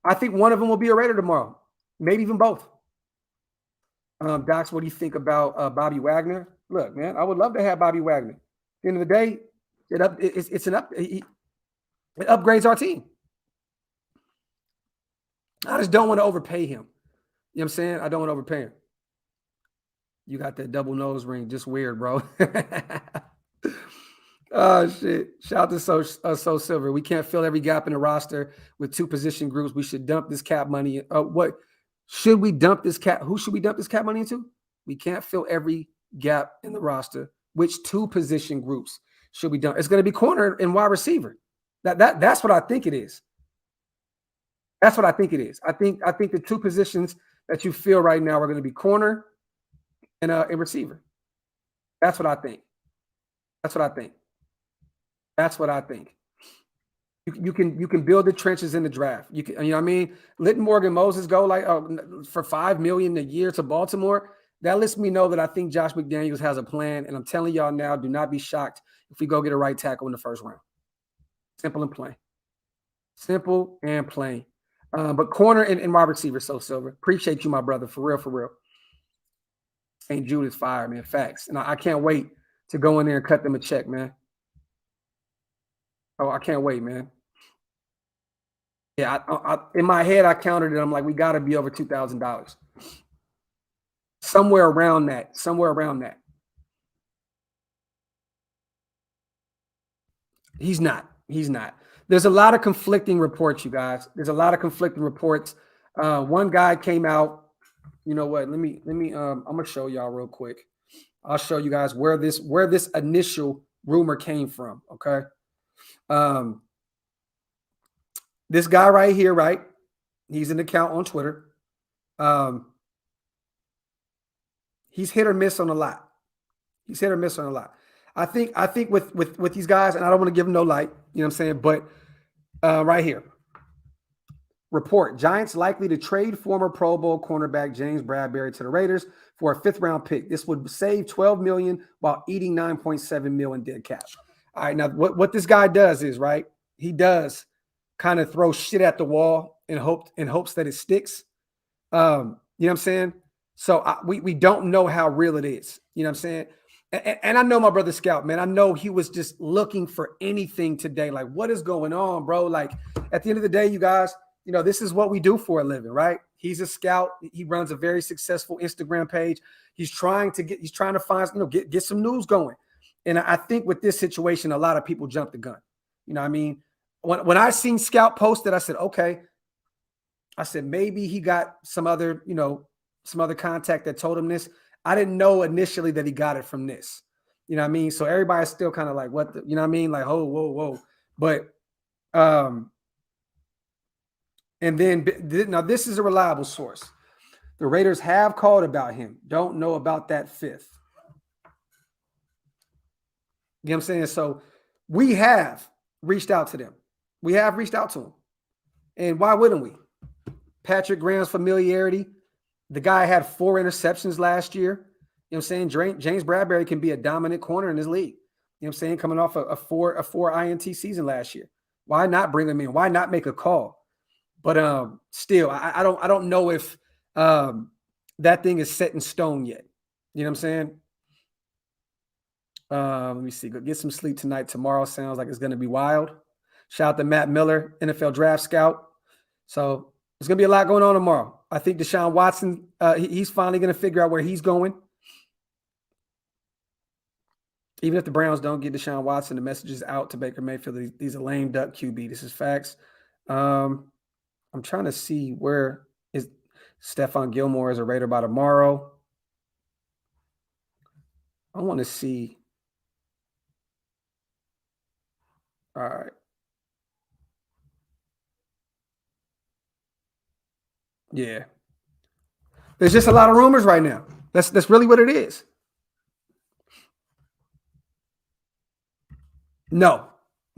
I think one of them will be a Raider tomorrow. Maybe even both. Docs, what do you think about Bobby Wagner? Look, man, I would love to have Bobby Wagner. At the end of the day, it upgrades our team. I just don't want to overpay him. You know what I'm saying? I don't want to overpay him. You got that double nose ring, just weird, bro. Oh shit! Shout out to So Silver. We can't fill every gap in the roster with two position groups. We should dump this cap money. What should we dump this cap? Who should we dump this cap money into? We can't fill every gap in the roster. Which two position groups should we dump? It's going to be corner and wide receiver. That's what I think it is. That's what I think it is. I think the two positions that you feel right now are going to be corner and receiver. That's what I think. That's what I think. That's what I think. You can build the trenches in the draft. You know what I mean? Letting Morgan Moses go like for $5 million a year to Baltimore. That lets me know that I think Josh McDaniels has a plan. And I'm telling y'all now, do not be shocked if we go get a right tackle in the first round. Simple and plain. Simple and plain. But corner and wide receiver, So Silver. Appreciate you, my brother. For real, for real. St. Jude is fire, man. Facts. And I can't wait to go in there and cut them a check, man. Oh, I can't wait, man. Yeah, I in my head, I counted it. I'm like, we got to be over $2,000. Somewhere around that. Somewhere around that. He's not. He's not. There's a lot of conflicting reports, you guys. There's a lot of conflicting reports. One guy came out. You know what? Let me. I'm gonna show y'all real quick. I'll show you guys where this initial rumor came from. Okay. This guy right here, right? He's an account on Twitter. He's hit or miss on a lot. He's hit or miss on a lot. I think with these guys, and I don't want to give them no light, you know what I'm saying? But right here. Report: Giants likely to trade former Pro Bowl cornerback James Bradbury to the Raiders for a 5th-round pick. This would save $12 million while eating $9.7 million dead cap. All right, now what this guy does is, right, he does kind of throw shit at the wall in hopes that it sticks. You know what I'm saying? So we don't know how real it is. You know what I'm saying? And I know my brother Scout, man. I know he was just looking for anything today. Like, what is going on, bro? Like, at the end of the day, you guys, you know, this is what we do for a living, right? He's a scout. He runs a very successful Instagram page. He's trying to find, you know, get some news going. And I think with this situation, a lot of people jumped the gun. You know what I mean? When I seen Scout posted, I said, okay. I said, maybe he got some other contact that told him this. I didn't know initially that he got it from this. You know what I mean? So everybody's still kind of like, what the, you know what I mean? Like, oh, whoa. But, and then now this is a reliable source. The Raiders have called about him. Don't know about that 5th. You know what I'm saying? So we have reached out to them. We have reached out to him. And why wouldn't we? Patrick Graham's familiarity. The guy had 4 interceptions last year. You know what I'm saying? James Bradbury can be a dominant corner in this league. You know what I'm saying? Coming off a four INT season last year. Why not bring him in? Why not make a call? But still, I don't know if that thing is set in stone yet. You know what I'm saying? Let me see. Go get some sleep tonight. Tomorrow sounds like it's going to be wild. Shout out to Matt Miller, NFL draft scout. So there's going to be a lot going on tomorrow. I think Deshaun Watson, he's finally going to figure out where he's going. Even if the Browns don't get Deshaun Watson, the message is out to Baker Mayfield. He's a lame duck QB. This is facts. I'm trying to see where is Stephon Gilmore as a Raider by tomorrow. I want to see. All right. Yeah. There's just a lot of rumors right now. That's really what it is. No,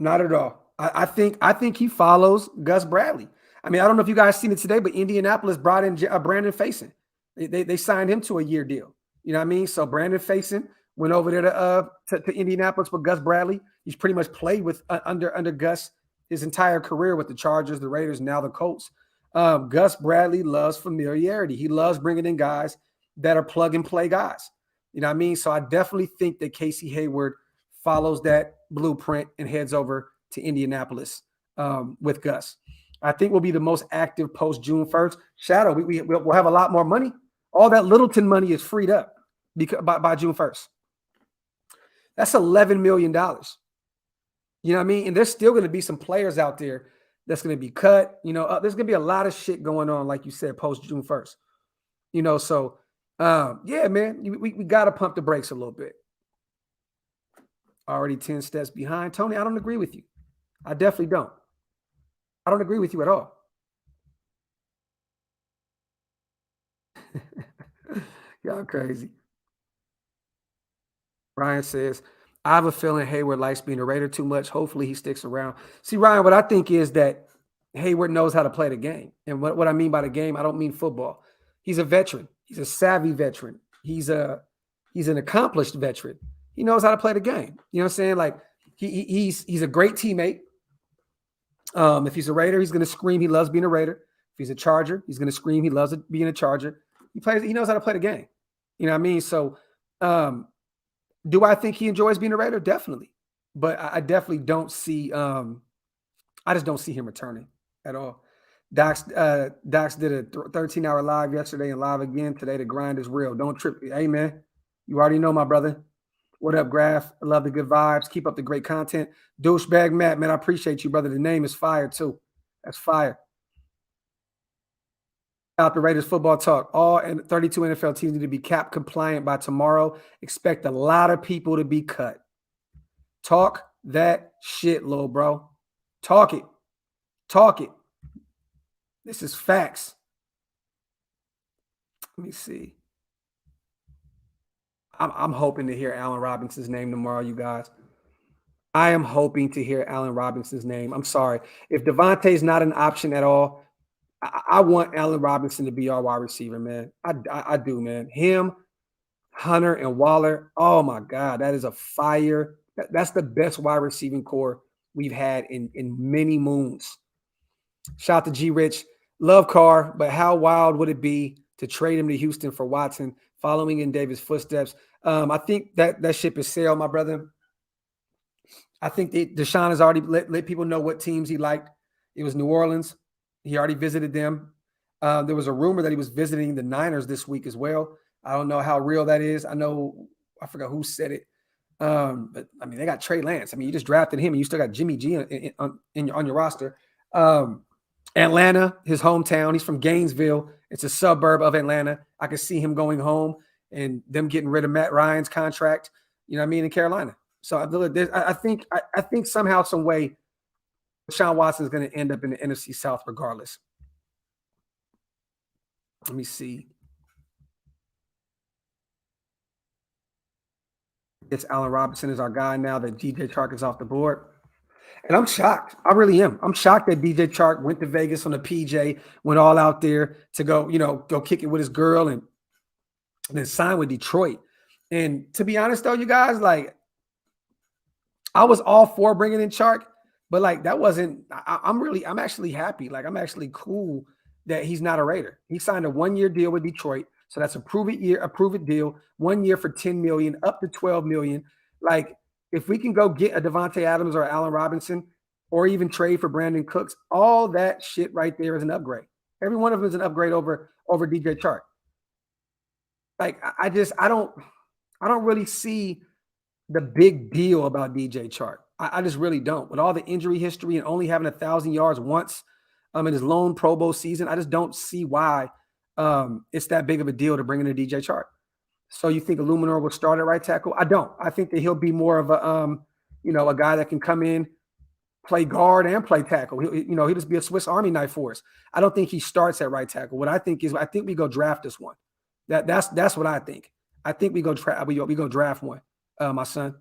not at all. I think he follows Gus Bradley. I mean, I don't know if you guys seen it today, but Indianapolis brought in Brandon Faison. They signed him to a year deal. You know what I mean? So Brandon Faison went over there to Indianapolis with Gus Bradley. He's pretty much played with under Gus his entire career with the Chargers, the Raiders, now the Colts. Gus Bradley loves familiarity. He loves bringing in guys that are plug and play guys. You know what I mean? So I definitely think that Casey Hayward follows that blueprint and heads over to Indianapolis with Gus. I think we'll be the most active post June 1st. Shadow, we'll have a lot more money. All that Littleton money is freed up by June 1st. That's $11 million. You know what I mean? And there's still going to be some players out there that's going to be cut. You know, there's going to be a lot of shit going on, like you said, post June 1st. You know, so yeah, man, we got to pump the brakes a little bit. Already 10 steps behind. Tony, I don't agree with you. I definitely don't. I don't agree with you at all. Y'all crazy. Ryan says, I have a feeling Hayward likes being a Raider too much. Hopefully he sticks around. See, Ryan, what I think is that Hayward knows how to play the game. And what I mean by the game, I don't mean football. He's a veteran. He's a savvy veteran. He's an accomplished veteran. He knows how to play the game. You know what I'm saying? Like he's a great teammate. If he's a Raider, he's going to scream he loves being a Raider. If he's a Charger, he's going to scream he loves being a Charger. He knows how to play the game. You know what I mean? So do I think he enjoys being a Raider? Definitely. But I definitely don't see I just don't see him returning at all. Dax did a 13-hour live yesterday and live again today. The grind is real. Don't trip. Hey, man, you already know, my brother. What up, Graphk? I love the good vibes. Keep up the great content. Douchebag Matt, man, I appreciate you, brother. The name is fire, too. That's fire. Out the Raiders football talk. All 32 NFL teams need to be cap compliant by tomorrow. Expect a lot of people to be cut. Talk that shit, little bro. Talk it. Talk it. This is facts. Let me see. I'm hoping to hear Allen Robinson's name tomorrow, you guys. I am hoping to hear Allen Robinson's name. I'm sorry. If Devontae's not an option at all, I want Allen Robinson to be our wide receiver, man. I do, man. Him, Hunter, and Waller. Oh, my God. That is a fire. That's the best wide receiving core we've had in many moons. Shout out to G Rich. Love Carr, but how wild would it be to trade him to Houston for Watson, following in Davis' footsteps? I think that ship is sailed, my brother. I think Deshaun has already let people know what teams he liked. It was New Orleans. He already visited them. There was a rumor that he was visiting the Niners this week as well. I don't know how real that is. I forgot who said it. But I mean, they got Trey Lance. I mean, you just drafted him and you still got Jimmy G on your roster. Atlanta, his hometown. He's from Gainesville. It's a suburb of Atlanta. I could see him going home and them getting rid of Matt Ryan's contract, you know what I mean, in Carolina. So I think somehow, some way, Deshaun Watson is going to end up in the NFC South regardless. Let me see. It's Allen Robinson is our guy now that DJ Chark is off the board. And I'm shocked. I really am. I'm shocked that DJ Chark went to Vegas on a PJ, went all out there to go kick it with his girl and then sign with Detroit. And to be honest, though, you guys, like, I was all for bringing in Chark, but like that wasn't. I'm actually happy. Like, I'm actually cool that he's not a Raider. He signed a 1-year deal with Detroit, so that's a prove it deal. 1 year for $10 million, up to $12 million. Like, if we can go get a Devontae Adams or Allen Robinson, or even trade for Brandon Cooks, all that shit right there is an upgrade. Every one of them is an upgrade over DJ Chark. Like, I don't really see the big deal about DJ Chark. I just really don't. With all the injury history and only having 1,000 yards once in his lone Pro Bowl season, I just don't see why it's that big of a deal to bring in a DJ Chark. So you think Illuminor will start at right tackle? I don't. I think that he'll be more of a guy that can come in, play guard and play tackle. He'll just be a Swiss Army knife for us. I don't think he starts at right tackle. What I think we go draft this one. That's what I think. I think we go draft one. My son.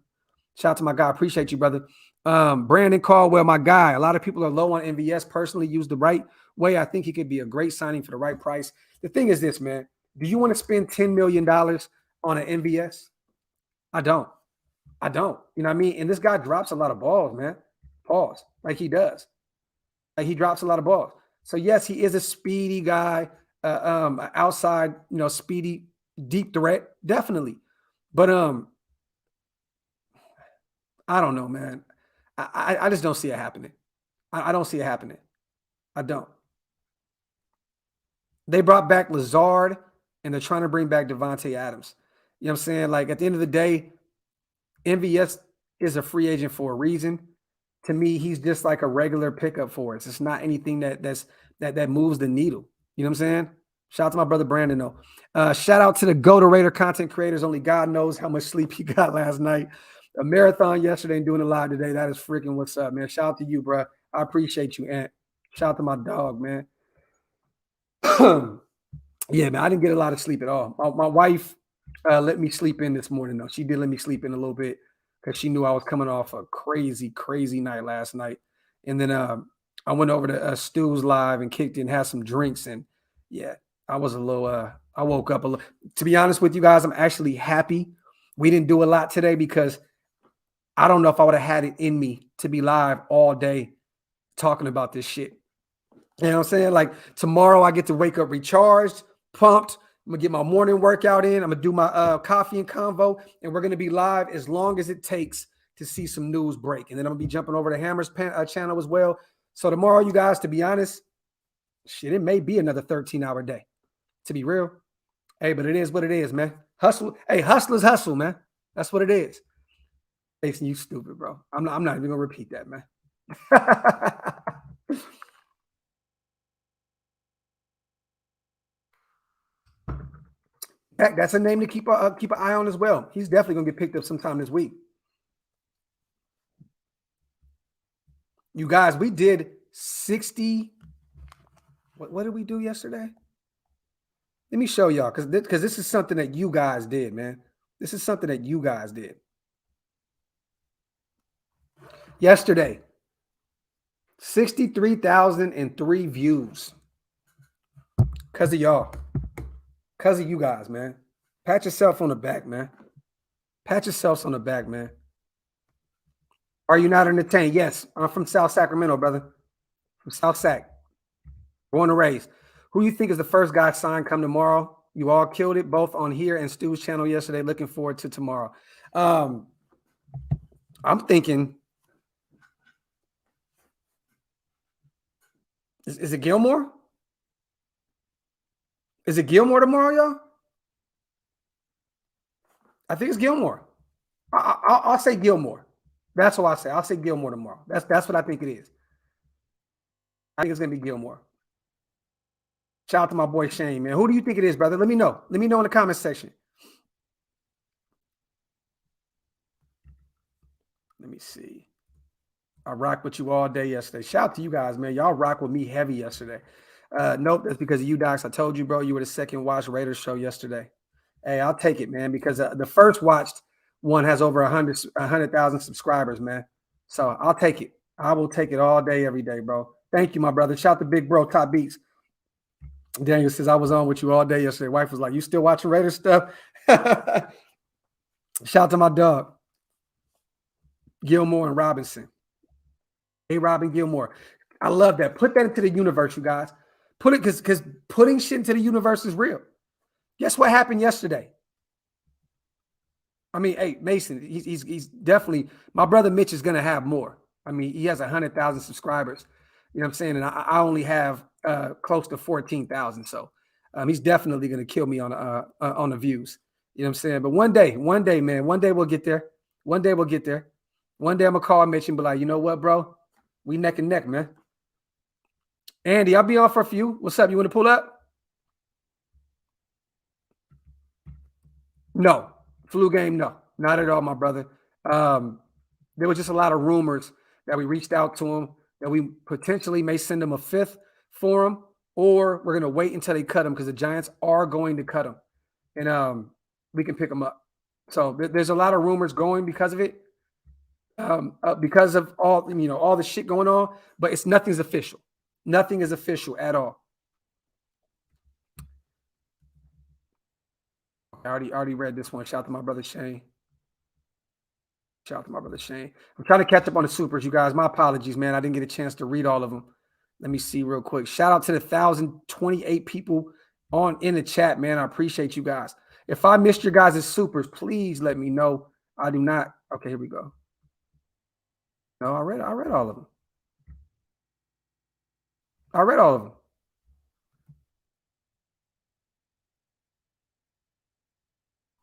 Shout out to my guy. Appreciate you, brother. Brandon Caldwell, my guy. A lot of people are low on MVS. Personally, used the right way. I think he could be a great signing for the right price. The thing is this, man. Do you want to spend $10 million on an MVS. I don't. You know what I mean? And this guy drops a lot of balls, man. Pause. Like he does. Like he drops a lot of balls. So yes, he is a speedy guy, outside, speedy, deep threat, definitely. But I don't know, man. I just don't see it happening. I don't see it happening. I don't. They brought back Lazard, and they're trying to bring back Devontae Adams. You know what I'm saying? Like at the end of the day, MVS is a free agent for a reason. To me, he's just like a regular pickup for us. It's not anything that moves the needle. You know what I'm saying? Shout out to my brother Brandon, though. Shout out to the Go-To Raider content creators. Only God knows how much sleep he got last night. A marathon yesterday and doing a live today. That is freaking what's up, man. Shout out to you, bro. I appreciate you, Ant. Shout out to my dog, man. Yeah, man. I didn't get a lot of sleep at all. My wife let me sleep in this morning, though. She did let me sleep in a little bit because she knew I was coming off a crazy, crazy night last night. And then I went over to Stu's live and kicked in, had some drinks. And yeah, I was a little, I woke up a little. To be honest with you guys, I'm actually happy we didn't do a lot today because I don't know if I would have had it in me to be live all day talking about this shit. You know what I'm saying? Like tomorrow I get to wake up recharged, pumped. I'm going to get my morning workout in. I'm going to do my coffee and convo, and we're going to be live as long as it takes to see some news break. And then I'm going to be jumping over to Hammer's channel as well. So tomorrow, you guys, to be honest, shit, it may be another 13-hour day, to be real. Hey, but it is what it is, man. Hustle. Hey, hustlers hustle, man. That's what it is. Jason, you stupid, bro. I'm not even going to repeat that, man. That's a name to keep an eye on as well. He's definitely going to get picked up sometime this week. You guys, we did 60. What did we do yesterday? Let me show y'all because this is something that you guys did, man. This is something that you guys did. Yesterday, 63,003 views. Because of y'all. Because of you guys, man. Pat yourself on the back, man. Pat yourselves on the back, man. Are you not entertained? Yes, I'm from South Sacramento, brother. From South Sac. Born and raised. Who you think is the first guy signed come tomorrow? You all killed it, both on here and Stu's channel yesterday. Looking forward to tomorrow. I'm thinking, is it Gilmore? Is it Gilmore tomorrow, y'all? I think it's Gilmore. I'll say Gilmore. That's what I say. I'll say Gilmore tomorrow. That's what I think it is. I think it's gonna be Gilmore. Shout out to my boy Shane, man. Who do you think it is, brother? Let me know. Let me know in the comment section. Let me see. I rocked with you all day yesterday. Shout out to you guys, man. Y'all rock with me heavy yesterday. Nope, that's because of you, Docs. I told you, bro, you were the second watch Raiders show yesterday. Hey, I'll take it, man, because the first watched one has over 100,000 subscribers, man. So I'll take it. I will take it all day, every day, bro. Thank you, my brother. Shout out to Big Bro, Top Beats. Daniel says, I was on with you all day yesterday. Wife was like, you still watching Raiders stuff? Shout out to my dog, Gilmore and Robinson. Hey, Robin Gilmore. I love that. Put that into the universe, you guys. Put it because putting shit into the universe is real. Guess what happened yesterday? I mean, hey, Mason, he's definitely, my brother Mitch is going to have more. I mean, he has 100,000 subscribers. You know what I'm saying? And I only have close to 14,000. So he's definitely going to kill me on the views. You know what I'm saying? But one day, man, one day we'll get there. One day we'll get there. One day I'm going to call Mitch and be like, you know what, bro? We neck and neck, man. Andy, I'll be on for a few. What's up? You want to pull up? No. Flu game, no. Not at all, my brother. There was just a lot of rumors that we reached out to him, that we potentially may send him a fifth for him, or we're going to wait until they cut him because the Giants are going to cut him. And we can pick him up. So there's a lot of rumors going because of it. Because of all, all the shit going on, but nothing's official. Nothing is official at all. I already read this one. Shout out to my brother Shane. Shout out to my brother Shane. I'm trying to catch up on the supers, you guys. My apologies, man. I didn't get a chance to read all of them. Let me see real quick. Shout out to the 1,028 people in the chat, man. I appreciate you guys. If I missed your guys' supers, please let me know. I do not. Okay, here we go. No, I read all of them. I read all of them.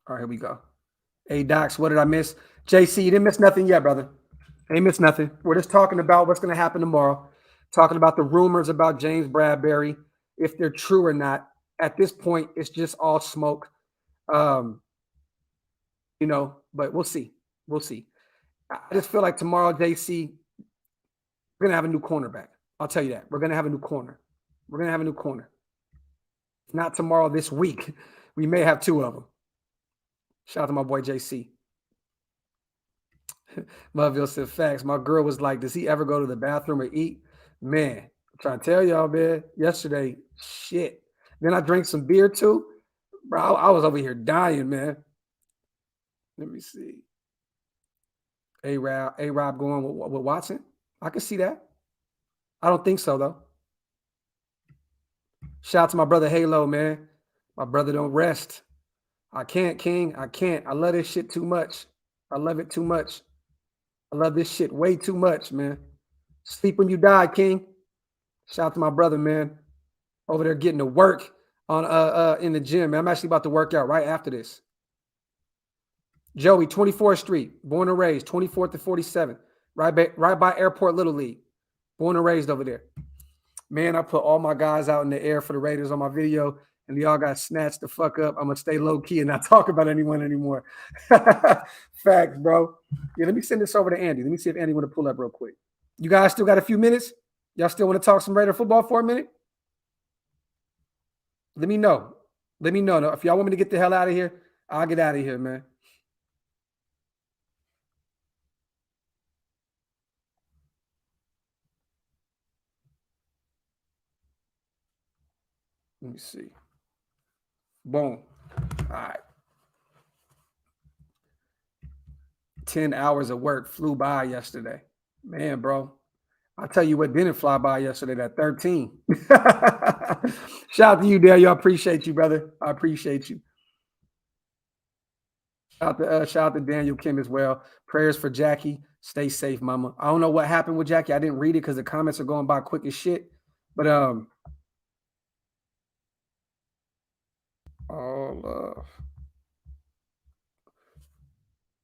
All right, here we go. Hey, Docs, what did I miss? JC, you didn't miss nothing yet, brother. Ain't missed nothing. We're just talking about what's going to happen tomorrow. Talking about the rumors about James Bradbury, if they're true or not. At this point, it's just all smoke. But we'll see. We'll see. I just feel like tomorrow, JC, we're going to have a new cornerback. I'll tell you that. We're going to have a new corner. We're going to have a new corner. If not tomorrow, this week, we may have two of them. Shout out to my boy, JC. Muville said, facts. My girl was like, does he ever go to the bathroom or eat? Man, I'm trying to tell y'all, man, yesterday, shit. Then I drank some beer too. Bro, I was over here dying, man. Let me see. A-Rob going with Watson? I can see that. I don't think so, though. Shout out to my brother Halo, man. My brother don't rest. I can't, King. I can't. I love this shit too much. I love it too much. I love this shit way too much, man. Sleep when you die, King. Shout out to my brother, man. Over there getting to work on in the gym, man. I'm actually about to work out right after this. Joey, 24th Street, born and raised, 24th to 47th, right by Airport Little League. Born and raised over there. Man, I put all my guys out in the air for the Raiders on my video, and they all got snatched the fuck up. I'm going to stay low-key and not talk about anyone anymore. Facts, bro. Yeah, let me send this over to Andy. Let me see if Andy want to pull up real quick. You guys still got a few minutes? Y'all still want to talk some Raider football for a minute? Let me know. Let me know. If y'all want me to get the hell out of here, I'll get out of here, man. Let me see. Boom. All right. 10 hours of work flew by yesterday. Man, bro. I'll tell you what didn't fly by yesterday, that 13. Shout out to you, Dale. I appreciate you, brother. I appreciate you. Shout out to Daniel Kim as well. Prayers for Jackie. Stay safe, mama. I don't know what happened with Jackie. I didn't read it because the comments are going by quick as shit. But all love.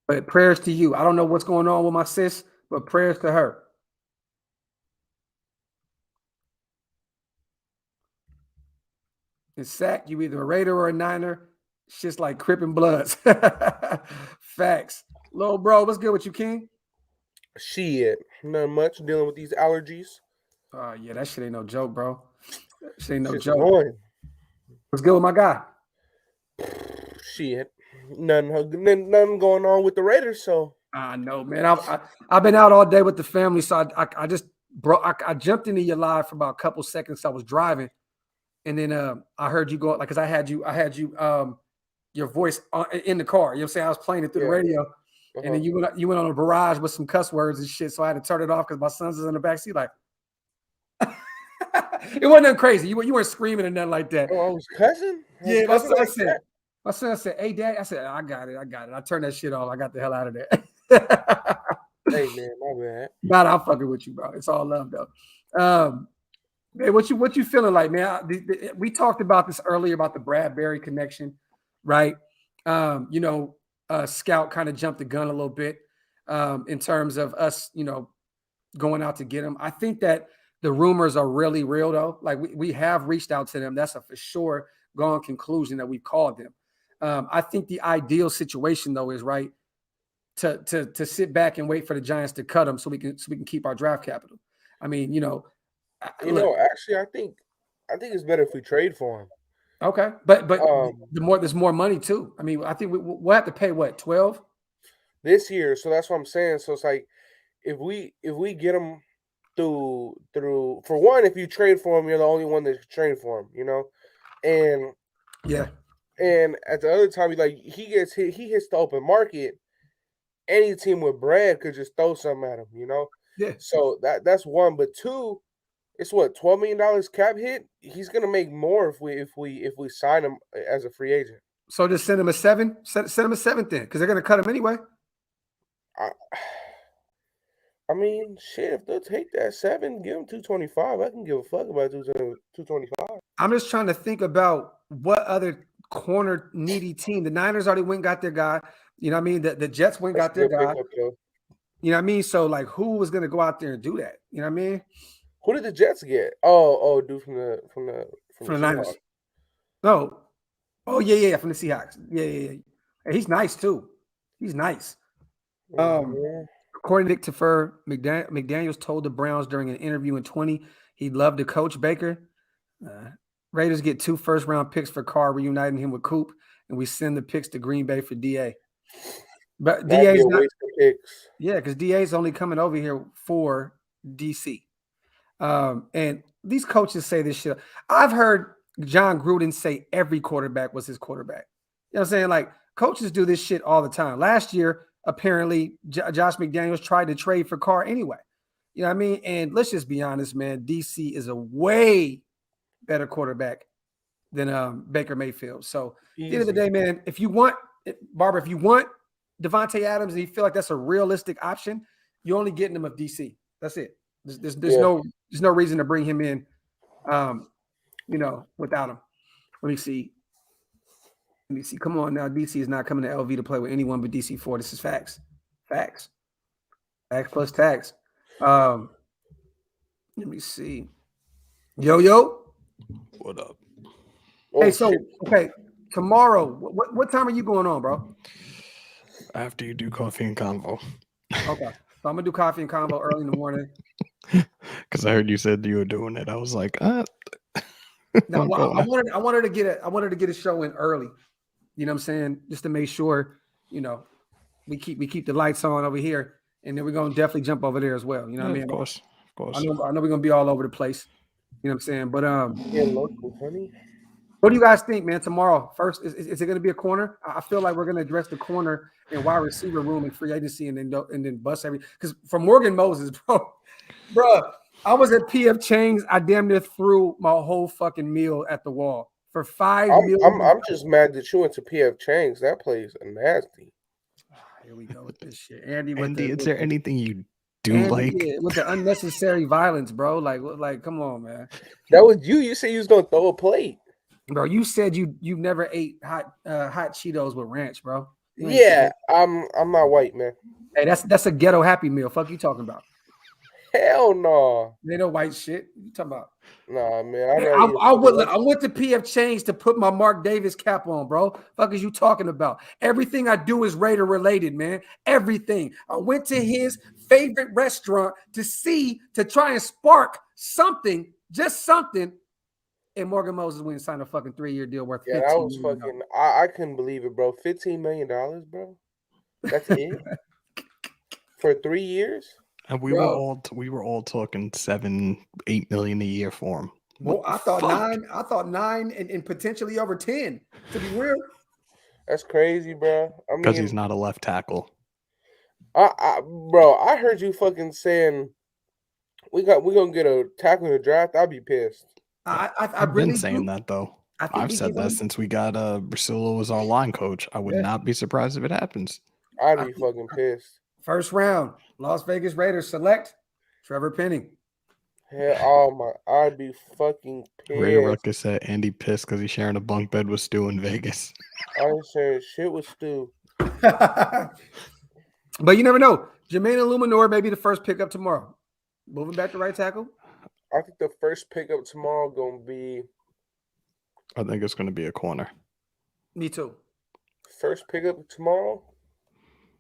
But prayers to you. I don't know what's going on with my sis, but prayers to her. In sack, you either a Raider or a Niner. Shit's like Crip and Bloods. Facts. Little bro, what's good with you, King? Shit, not much. Dealing with these allergies. Yeah, that shit ain't no joke, bro. That shit ain't no Shit's joke. annoying. What's good with my guy? Shit, nothing going on with the Raiders. So I know, man. I've been out all day with the family, so I just I jumped into your live for about a couple seconds. I was driving, and then I heard you go like because I had you your voice in the car. You know what I'm saying? I was playing it through the radio, and then you went on a barrage with some cuss words and shit. So I had to turn it off because my son's in the backseat like. It wasn't nothing crazy. You weren't screaming or nothing like that. Oh, I was cussing? Yeah, my son said, hey, Dad. I said, I got it. I turned that shit off. I got the hell out of there. Hey, man, my bad. Nah, I'm fucking with you, bro. It's all love, though. Man, what you feeling like, man? We talked about this earlier about the Bradbury connection, right? Scout kind of jumped the gun a little bit in terms of us, going out to get him. I think that the rumors are really real, though. Like we have reached out to them. That's a for sure gone conclusion that we've called them. I think the ideal situation, though, is right to sit back and wait for the Giants to cut them so we can keep our draft capital. I mean, actually, I think it's better if we trade for him. Okay, but there's more money too. I mean, I think we'll have to pay what 12 this year. So that's what I'm saying. So it's like if we get him through for one, if you trade for him, you're the only one that can trade for him. And yeah, And at the other time, he gets hit. He hits the open market. Any team with Brad could just throw something at him, Yeah. So that's one. But two, it's what, $12 million cap hit. He's gonna make more if we sign him as a free agent. So just send him a 7. Send him a 7th then, because they're gonna cut him anyway. I mean, shit. If they'll take that 7, give him 225. I can give a fuck about 225. I'm just trying to think about what other corner needy team. The Niners already went and got their guy. You know what I mean? The Jets went and got their guy. You know what I mean? So like, who was gonna go out there and do that? You know what I mean? Who did the Jets get? Oh, dude from the Niners. Seahawks. No. Oh yeah, from the Seahawks. Yeah. And he's nice too. He's nice. According to Nick Tafur, McDaniels told the Browns during an interview in 20 he'd love to coach Baker. Raiders get 2 first-round picks for Carr, reuniting him with Coop, and we send the picks to Green Bay for DA. But DA's not, picks. Yeah, because DA's only coming over here for DC. And these coaches say this shit. I've heard John Gruden say every quarterback was his quarterback. You know what I'm saying? Like, coaches do this shit all the time. Last year, apparently, Josh McDaniels tried to trade for Carr anyway. You know what I mean? And let's just be honest, man. DC is a way better quarterback than Baker Mayfield. So at the end of the day, man, if you want Devontae Adams and you feel like that's a realistic option, you're only getting him of DC. That's it. There's no reason to bring him in, without him. Let me see. Come on now. DC is not coming to LV to play with anyone but DC4. This is facts. Facts plus tags. Let me see. Yo. What up? Hey, okay. Tomorrow, what time are you going on, bro? After you do coffee and convo. Okay. So I'm gonna do coffee and convo early in the morning. Because I heard you said you were doing it. I was like, No, I wanted to get a show in early. You know what I'm saying? Just to make sure, we keep the lights on over here, and then we're gonna definitely jump over there as well. You know what I mean? Of course. I know we're gonna be all over the place. You know what I'm saying? But local, honey. What do you guys think, man? Tomorrow, first, is it gonna be a corner? I feel like we're gonna address the corner and wide receiver room and free agency, and then bust everything. Because for Morgan Moses, bro, I was at PF Chang's. I damn near threw my whole fucking meal at the wall for $5 million. I'm just mad that you went to PF Chang's. That place is nasty. Here we go with this shit, Andy. Is there anything you do Andy, like? with the unnecessary violence, bro? Like, come on, man. That was you. You said you was gonna throw a plate, bro. You said you never ate hot Cheetos with ranch, bro. Yeah, I'm not white, man. Hey, that's a ghetto Happy Meal. Fuck you talking about? Hell no. They know white shit. What you talking about? Nah, man. I went to PF Chang's to put my Mark Davis cap on, bro. Fuck is you talking about? Everything I do is Raider related, man. Everything. I went to his favorite restaurant to try and spark something, just something. And Morgan Moses went and signed a fucking 3-year deal worth $15 that was million. fucking. I couldn't believe it, bro. $15 million, bro. That's it for 3 years. And we were all talking 7-8 million a year for him. Well, I thought 9. I thought 9 and potentially over 10. To be real, that's crazy, bro. I mean, because he's not a left tackle. Bro, I heard you fucking saying we're gonna get a tackle in the draft. I'd be pissed. I've really been saying that though. I've said that since we got Brasilo as our line coach. I would not be surprised if it happens. I'd be fucking pissed. First round, Las Vegas Raiders select Trevor Penning. Hell, I'd be fucking pissed. Ray Ruckus said Andy pissed because he's sharing a bunk bed with Stu in Vegas. I ain't sharing shit with Stu. But you never know. Jermaine Illuminor may be the first pickup tomorrow. Moving back to right tackle. I think the first pickup tomorrow gonna be. I think it's gonna be a corner. Me too. First pickup tomorrow.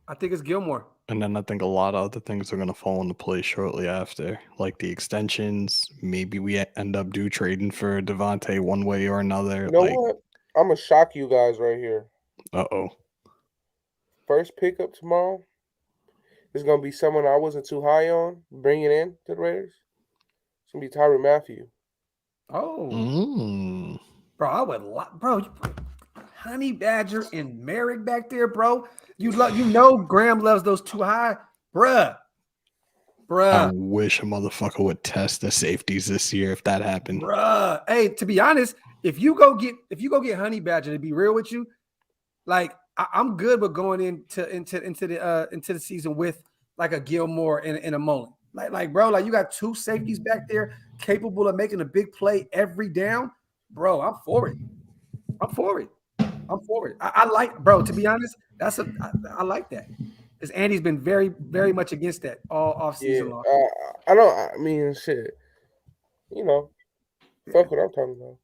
I think it's Gilmore. And then I think a lot of other things are going to fall into place shortly after, like the extensions. Maybe we end up trading for Devontae one way or another. You know what? I'm going to shock you guys right here. Uh-oh. First pickup tomorrow is going to be someone I wasn't too high on, bringing in to the Raiders. It's going to be Tyrann Mathieu. Oh. Bro, I would bro, Honey Badger and Merrick back there, bro. You know Graham loves those too high, bruh. I wish a motherfucker would test the safeties this year if that happened. Bruh. Hey, to be honest, if you go get Honey Badger, to be real with you, like I'm good with going into the season with like a Gilmore and a Mullen. Like bro, like you got two safeties back there capable of making a big play every down. Bro, I'm for it. I like, bro, to be honest, I like that. Because Andy's been very, very much against that all offseason long. I mean, shit. You know, fuck what I'm talking about.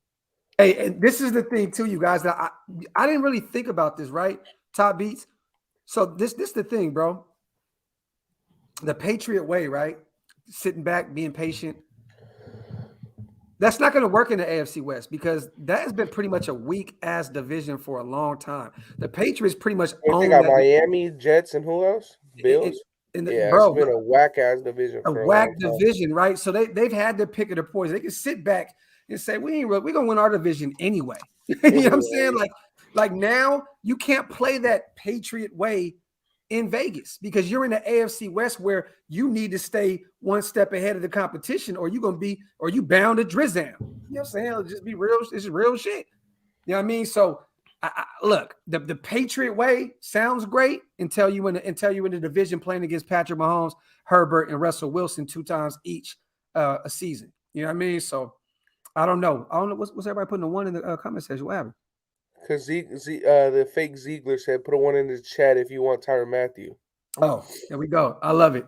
Hey, and this is the thing too, you guys, that I didn't really think about this, right? Top beats. So this the thing, bro. The Patriot way, right? Sitting back, being patient. That's not going to work in the AFC West because that has been pretty much a weak ass division for a long time. The Patriots pretty much They got Miami, Jets, and who else? Bills. Bro, it's been a whack ass division. A whack division, right? So they've had to pick of the poison. They can sit back and say, we're gonna win our division anyway. You know what I'm saying? Like now you can't play that Patriot way in Vegas because you're in the AFC West where you need to stay one step ahead of the competition, or you bound to drizzle. You know what I'm saying? It'll just be real. It's real shit. You know what I mean? So look, the Patriot way sounds great until you in the division playing against Patrick Mahomes, Herbert, and Russell Wilson 2 times each a season. You know what I mean? So I don't know. What's everybody putting a 1 in the comment section? What happened? Because the fake Ziegler said, put a 1 in the chat if you want Tyrann Mathieu. Oh, there we go. I love it.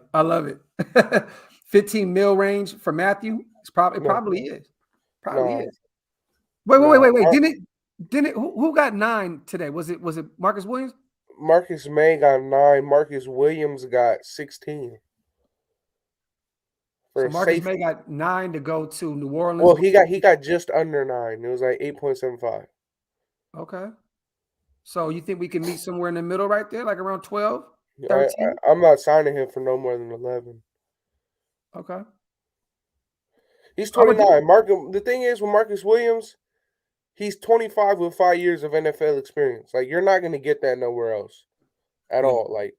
15 mil range for Matthew. It probably is. Wait. Didn't it? Who got 9 today? Was it Marcus Williams? Marcus May got 9. Marcus Williams got 16. So Marcus May got 9 to go to New Orleans. Well, he got just under 9. It was like 8.75. Okay. So you think we can meet somewhere in the middle right there, like around 12, 13? I'm not signing him for no more than 11. Okay. He's 29. The thing is with Marcus Williams, he's 25 with 5 years of NFL experience. Like you're not going to get that nowhere else at all. Like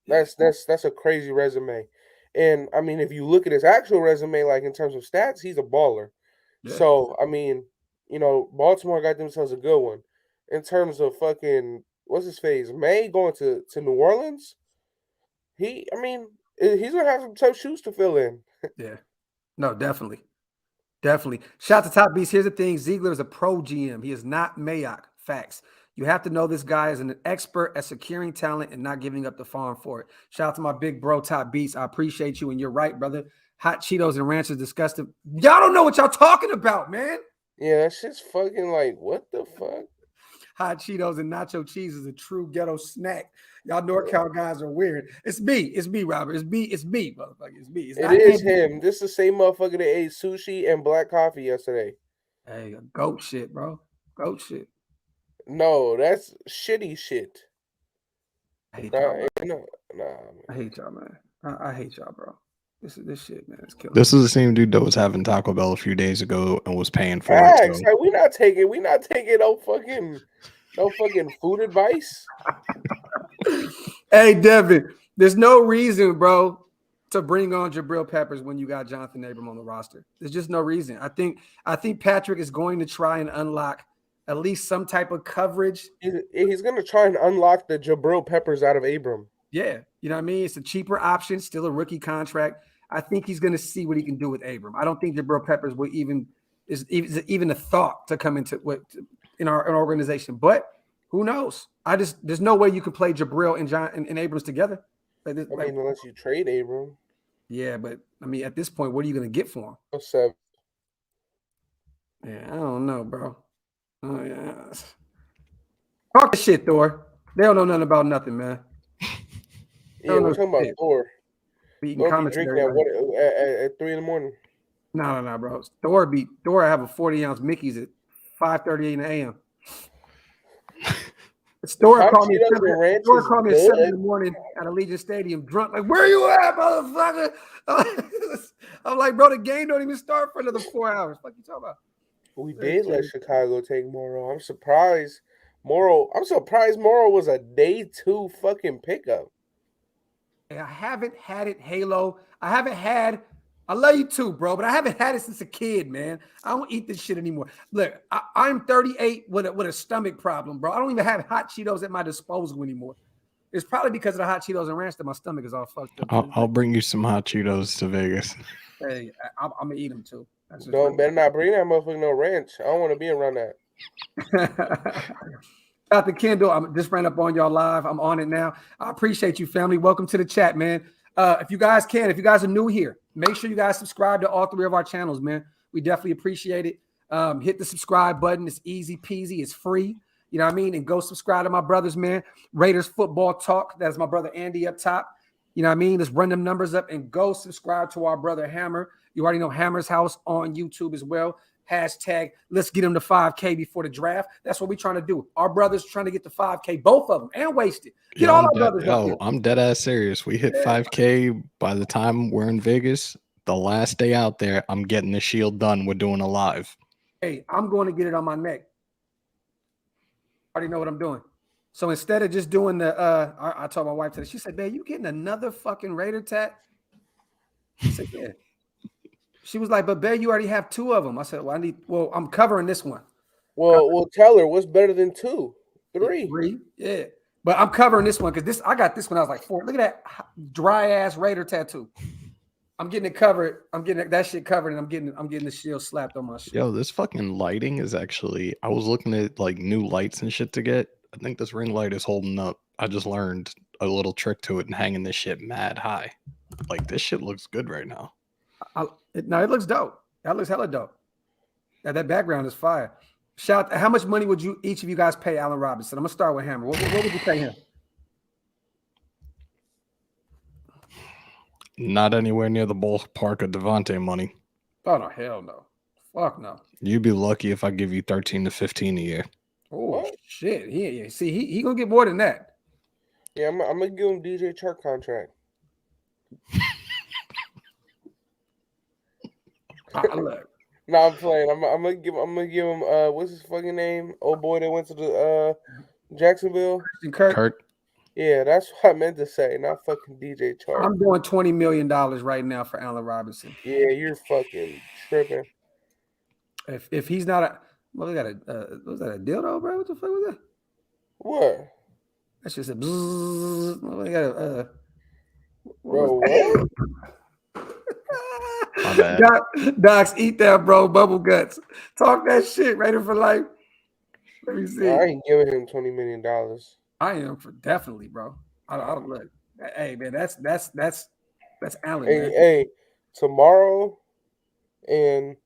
that's a crazy resume. And I mean, if you look at his actual resume, like in terms of stats, he's a baller. Yeah. So I mean, you know, Baltimore got themselves a good one. In terms of fucking what's his face, May going to New Orleans, he's gonna have some tough shoes to fill in. Yeah, no, definitely. Shout out to Top Beast. Here's the thing: Ziegler is a pro GM. He is not Mayock. Facts. You have to know this guy is an expert at securing talent and not giving up the farm for it. Shout out to my big bro, Top Beast. I appreciate you, and you're right, brother. Hot Cheetos and ranch is disgusting. Y'all don't know what y'all talking about, man. Yeah, that shit's fucking like, what the fuck? Hot Cheetos and nacho cheese is a true ghetto snack. Y'all NorCal guys are weird. It's me, Robert. It's me, motherfucker. It's me. It is him. This is the same motherfucker that ate sushi and black coffee yesterday. Hey, goat shit, bro. Goat shit. No, that's shitty shit. I hate y'all. I hate y'all, man. I hate y'all, bro. This shit, man. It's killing. This is the same dude that was having Taco Bell a few days ago and was paying for it. So. Like, we not taking no fucking food advice. Hey, Devin, there's no reason, bro, to bring on Jabril Peppers when you got Jonathan Abram on the roster. There's just no reason. I think Patrick is going to try and unlock at least some type of coverage. He's going to try and unlock the Jabril Peppers out of Abram. Yeah, you know what I mean? It's a cheaper option, still a rookie contract. I think he's going to see what he can do with Abram. I don't think Jabril Peppers will even a thought to come into in our organization. But who knows? There's no way you can play Jabril and Abrams together. Unless you trade Abram. Yeah, but I mean, at this point, what are you going to get for him? 7. Yeah, I don't know, bro. Oh yeah. Talk the shit, Thor. They don't know nothing about nothing, man. Yeah, we're talking about Thor. Beating commentary at 3 a.m. No, bro. Thor. I have a 40-ounce Mickey's at 5:38 in the a.m. Thor called me at 7 in the morning at Allegiant Stadium, drunk. Like, where you at, motherfucker? I'm like, bro, the game don't even start for another 4 hours. What you talking about? We did let Chicago take more on. I'm surprised Morrow. I'm surprised Morrow was a day 2 fucking pickup. I haven't had it, Halo. I love you too, bro, but I haven't had it since a kid, man. I don't eat this shit anymore. Look, I'm 38 with a stomach problem, bro. I don't even have hot Cheetos at my disposal anymore. It's probably because of the hot Cheetos and ranch that my stomach is all fucked up. I'll bring you some hot Cheetos to Vegas. Hey, I'm gonna eat them too. Better not bring that motherfucker no ranch. I don't want to be around that. Dr. Kendall, I just ran up on y'all live. I'm on it now. I appreciate you, family. Welcome to the chat, man. If you guys are new here, make sure you guys subscribe to all 3 of our channels, man. We definitely appreciate it. Hit the subscribe button. It's easy peasy. It's free. You know what I mean? And go subscribe to my brothers, man. Raiders Football Talk. That's my brother Andy up top. You know what I mean? Let's run them numbers up and go subscribe to our brother Hammer. You already know Hammer's House on YouTube as well. Hashtag, let's get him to 5K before the draft. That's what we're trying to do. Our brothers trying to get to 5K, both of them, and waste it. Get all our brothers up here. I'm dead ass serious. We hit 5K by the time we're in Vegas. The last day out there, I'm getting the shield done. We're doing a live. Hey, I'm going to get it on my neck. I already know what I'm doing. So instead of just doing the, I told my wife today, she said, "Babe, you getting another fucking Raider tat?" I said, "Yeah." She was like, "But babe, you already have 2 of them." I said, "Well, I'm covering this one." Well, tell her what's better than 2, 3. 3, yeah. But I'm covering this one because I got this when I was like 4. Look at that dry ass Raider tattoo. I'm getting it covered. I'm getting that shit covered, and I'm getting the shield slapped on my shit. Yo, this fucking lighting is actually. I was looking at like new lights and shit to get. I think this ring light is holding up. I just learned a little trick to it and hanging this shit mad high. Like this shit looks good right now. It looks dope. That looks hella dope. That background is fire. How much money would each of you guys pay Allen Robinson? I'm gonna start with Hammer. What would you pay him? Not anywhere near the ballpark of Devontae money. Oh no, hell no. Fuck no. You'd be lucky if I give you 13 to 15 a year. Oh shit. He gonna get more than that. Yeah, I'm gonna give him DJ Chark contract. Look. No, I'm playing. I'm gonna give him what's his fucking name? Old boy that went to the Jacksonville. Kurt. Yeah, that's what I meant to say. Not fucking DJ Chark. I'm doing $20 million right now for Allen Robinson. Yeah, you're fucking tripping. If he's not a was that a dildo, bro? What the fuck was that? What? That's just a bzzz. What got a bro, what? My bad. Docs, eat that, bro. Bubble guts. Talk that shit. Raider for life. Let me see. I ain't giving him $20 million. I am for definitely, bro. I don't look. Hey, man, that's Allen. Hey, tomorrow and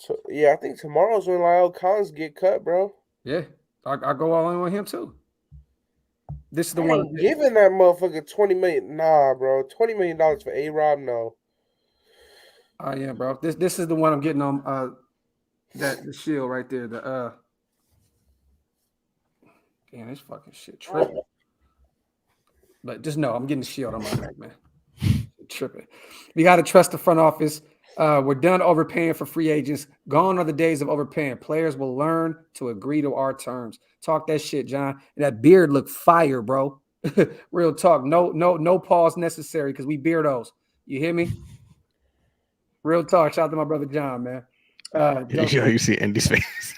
I think tomorrow's when Lyle Collins get cut, bro. Yeah, I go all in on him too. This is the I one ain't giving that motherfucker $20 million. Nah, bro, $20 million for A-Rob, no. Oh yeah, bro. This is the one I'm getting on. The shield right there. The damn, this fucking shit tripping. But just know I'm getting the shield on my neck, man. Tripping. We got to trust the front office. We're done overpaying for free agents. Gone are the days of overpaying. Players will learn to agree to our terms. Talk that shit, John. That beard look fire, bro. Real talk. No pause necessary because we beardos. You hear me? Real talk. Shout out to my brother John, man. You see Andy's face.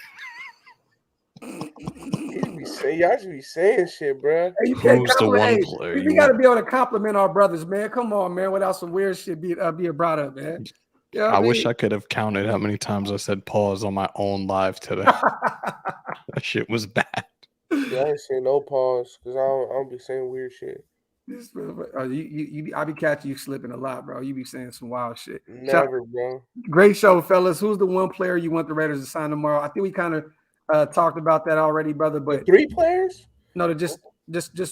Y'all should be saying shit, bro. Hey, you can't we got to be able to compliment our brothers, man. Come on, man. Without some weird shit being brought up, man. You know I wish I could have counted how many times I said pause on my own live today. That shit was bad. Yeah, I ain't saying no pause because I don't be saying weird shit. I be catching you slipping a lot, bro. You be saying some wild shit. Never, bro. Great show, fellas. Who's the one player you want the Raiders to sign tomorrow? I think we kind of talked about that already, brother. But 3 players? No, just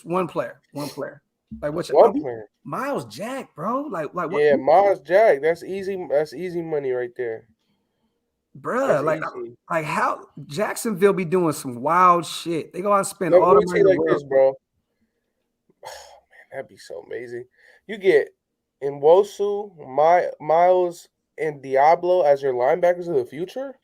one player. One player. Like what's one player? Miles Jack, bro. Like what? Yeah, Miles Jack. That's easy. That's easy money right there, bruh. Like how Jacksonville be doing some wild shit. They go out and spend all the money like this, bro. Oh, man, that'd be so amazing. You get Nwosu, Miles, and Diablo as your linebackers of the future.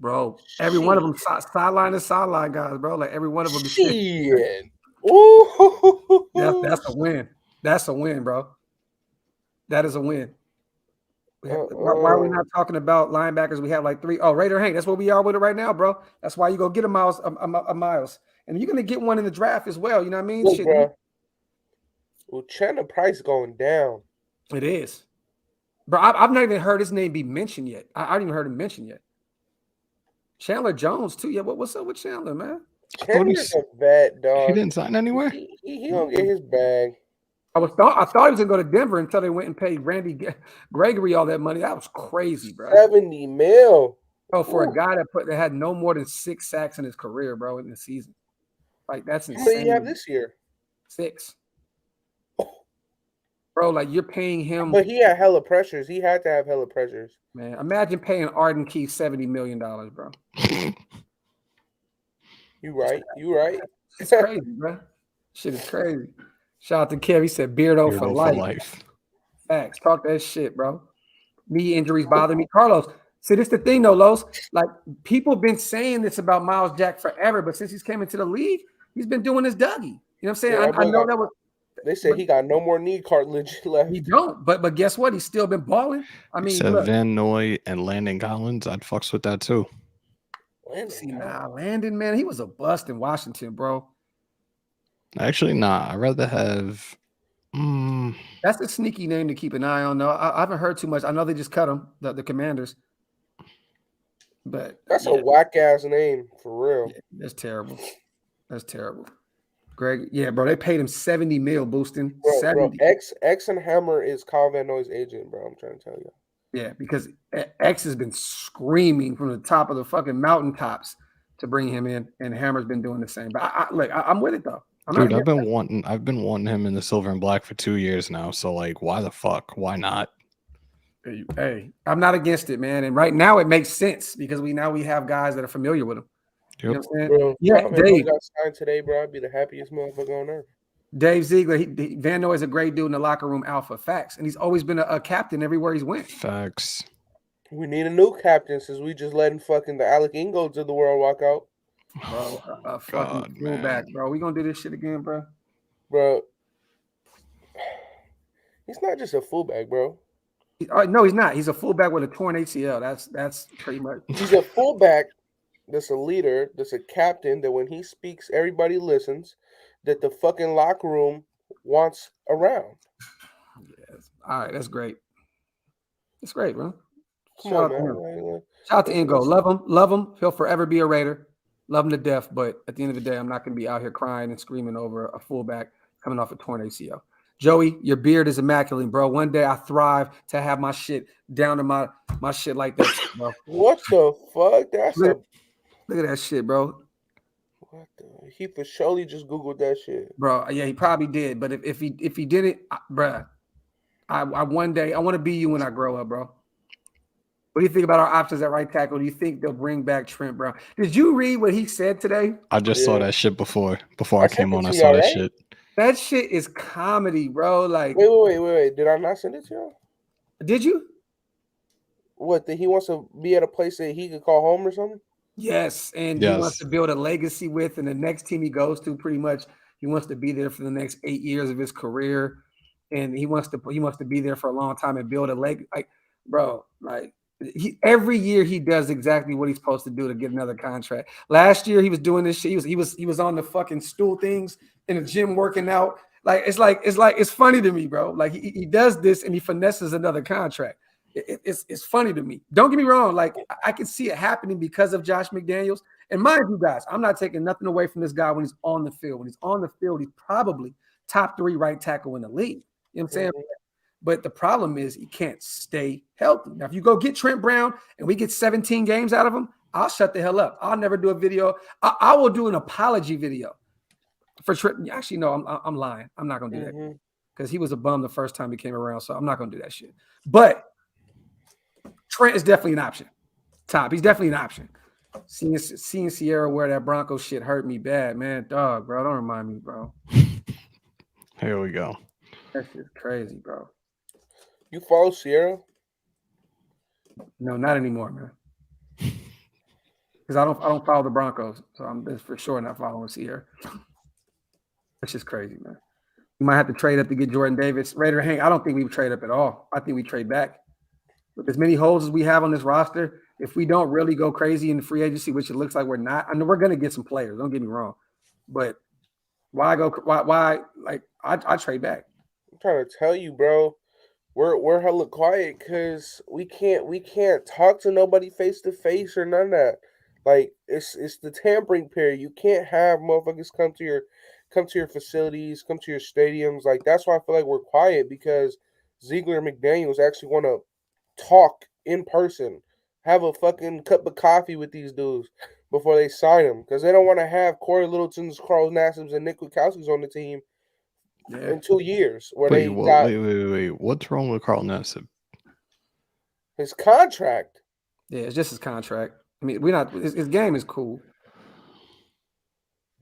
bro. Every one of them sideline to sideline guys, bro. Like every one of them. Shit. Ooh. That's a win. That's a win, bro. That is a win. Why are we not talking about linebackers? We have like 3. Oh, Raider Hank. That's what we are with it right now, bro. That's why you go get a Miles, and you're gonna get one in the draft as well. You know what I mean? Look, Shit, bro. Well, Chandler Price going down. it is, bro. I've not even heard his name be mentioned yet. I haven't even heard him mentioned yet. Chandler Jones too. Yeah, what's up with Chandler, man? Chandler's a vet, dog. He didn't sign anywhere. He don't get his bag. I thought he was gonna go to Denver until they went and paid Randy Gregory all that money. That was crazy, bro. $70 million. Oh, for a guy that had no more than 6 sacks in his career, bro, in the season. Like that's insane. How many do you have this year? 6. Bro, like you're paying him. But he had hella pressures. He had to have hella pressures. Man, imagine paying Arden Key $70 million, bro. You right. It's crazy, bro. Shit is crazy. Shout out to Kev. He said Beardo for life. Facts. Talk that shit, bro. Knee injuries bother me. Carlos, see, this is the thing, though, Los. Like, people been saying this about Miles Jack forever, but since he's came into the league, he's been doing his Dougie. You know what I'm saying? Yeah, I know that was. They said he got no more knee cartilage left. He don't, but guess what? He's still been balling. I mean, look, Van Noy and Landon Collins, I'd fucks with that too. Landon, man, he was a bust in Washington, bro. Actually, nah. I'd rather have. That's a sneaky name to keep an eye on, though. I haven't heard too much. I know they just cut him, the Commanders. But that's a whack ass name for real. Yeah, that's terrible. That's terrible. Greg, yeah, bro, they paid him $70 million, boosting. Bro, X and Hammer is Kyle Van Noy's agent, bro. I'm trying to tell you. Yeah, because X has been screaming from the top of the fucking mountaintops to bring him in, and Hammer's been doing the same. But I'm with it though. Dude, I've been wanting him in the silver and black for 2 years now. So like, why the fuck? Why not? Hey, I'm not against it, man. And right now it makes sense because we have guys that are familiar with him. Yep. You know what I'm saying? Bro, yeah, Dave got signed today, bro. I'd be the happiest motherfucker on earth. Dave Ziegler, Van Noy is a great dude in the locker room, alpha. Facts. And he's always been a captain everywhere he's went. Facts. We need a new captain since we just letting fucking the Alec Ingolds of the world walk out. Bro, a fucking fullback, bro. We gonna do this shit again, bro? Bro, he's not just a fullback, bro. No, he's not. He's a fullback with a torn ACL. That's pretty much. He's a fullback that's a leader, that's a captain, that when he speaks, everybody listens, that the fucking locker room wants around. Yes. All right, that's great. That's great, bro. Shout out to Ingo. Love him. He'll forever be a Raider. Love him to death. But at the end of the day, I'm not going to be out here crying and screaming over a fullback coming off a torn ACL. Joey, your beard is immaculate, bro. One day I thrive to have my shit down to my shit like that, bro. What the fuck? Look at that shit, bro. What the? He for surely just Googled that shit, bro. Yeah, he probably did. But if he didn't, bro, I one day I want to be you when I grow up, bro. What do you think about our options at right tackle? Do you think they'll bring back Trent Brown? Did you read what he said today? I just saw that shit before I came on. I saw that shit. That shit is comedy, bro. Like, wait. Did I not send it to you? Did you? What? That he wants to be at a place that he could call home or something? Yes, and he wants to build a legacy with, and the next team he goes to, pretty much, he wants to be there for the next 8 years of his career, and he wants to be there for a long time and build a leg. Like, bro, like every year he does exactly what he's supposed to do to get another contract. Last year he was doing this shit. He was on the fucking stool things in the gym working out. It's funny to me, bro. Like he does this and he finesses another contract. It's funny to me. Don't get me wrong. Like I can see it happening because of Josh McDaniels. And mind you guys, I'm not taking nothing away from this guy when he's on the field. When he's on the field, he's probably top 3 right tackle in the league. You know what I'm saying? But the problem is he can't stay healthy. Now, if you go get Trent Brown and we get 17 games out of him, I'll shut the hell up. I'll never do a video. I will do an apology video for Trent. Actually, no, I'm lying. I'm not going to do that because he was a bum the first time he came around. So I'm not going to do that shit. But Trent is definitely an option. He's definitely an option. Seeing Sierra wear that Bronco shit hurt me bad, man. Dog, bro. Don't remind me, bro. Here we go. That shit's crazy, bro. You follow Sierra? No, not anymore, man. because I don't follow the Broncos, so I'm for sure not following Sierra. That's just crazy, man. You might have to trade up to get Jordan Davis. Raider Hank, I don't think we would trade up at all. I think we trade back. With as many holes as we have on this roster, if we don't really go crazy in the free agency, which it looks like we're not, I know we're going to get some players. Don't get me wrong, but why go? Why? Like I trade back. I'm trying to tell you, bro. We're hella quiet because we can't talk to nobody face to face or none of that. Like it's the tampering period. You can't have motherfuckers come to your facilities, come to your stadiums. Like that's why I feel like we're quiet because Ziegler and McDaniels actually want to talk in person, have a fucking cup of coffee with these dudes before they sign them because they don't want to have Corey Littleton's, Carl Nassib's, and Nick Kwiatkowski's on the team in 2 years where Wait, they got wait. What's wrong with Carl Nassib? his contract. Yeah, it's just his contract. I mean, we're not. His game is cool.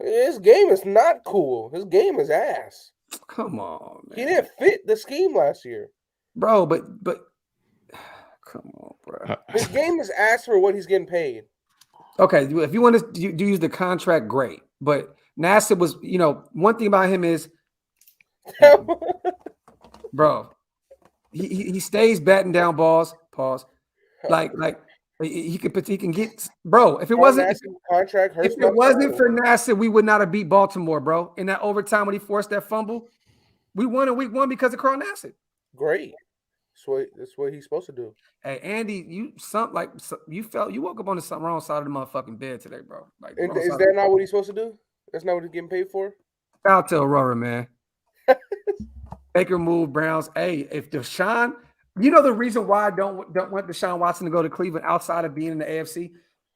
His game is not cool. His game is ass. Come on, man. He didn't fit the scheme last year, bro. But come on, bro. His game is ass for what he's getting paid. Okay, if you want to use the contract, great. But Nassib was, one thing about him is, bro, he stays batting down balls. Pause. Like he can get, bro. If it wasn't contract, if it wasn't for Nassib, we would not have beat Baltimore, bro. In that overtime when he forced that fumble, we won in week 1 because of Carl Nassib. Great. That's what he's supposed to do. Hey, Andy, you woke up on the wrong side of the motherfucking bed today, bro. Like, is that not what he's supposed to do? That's not what he's getting paid for? Shout out to Aurora, man. Baker moved Browns. Hey, if Deshaun, the reason why I don't want Deshaun Watson to go to Cleveland outside of being in the AFC,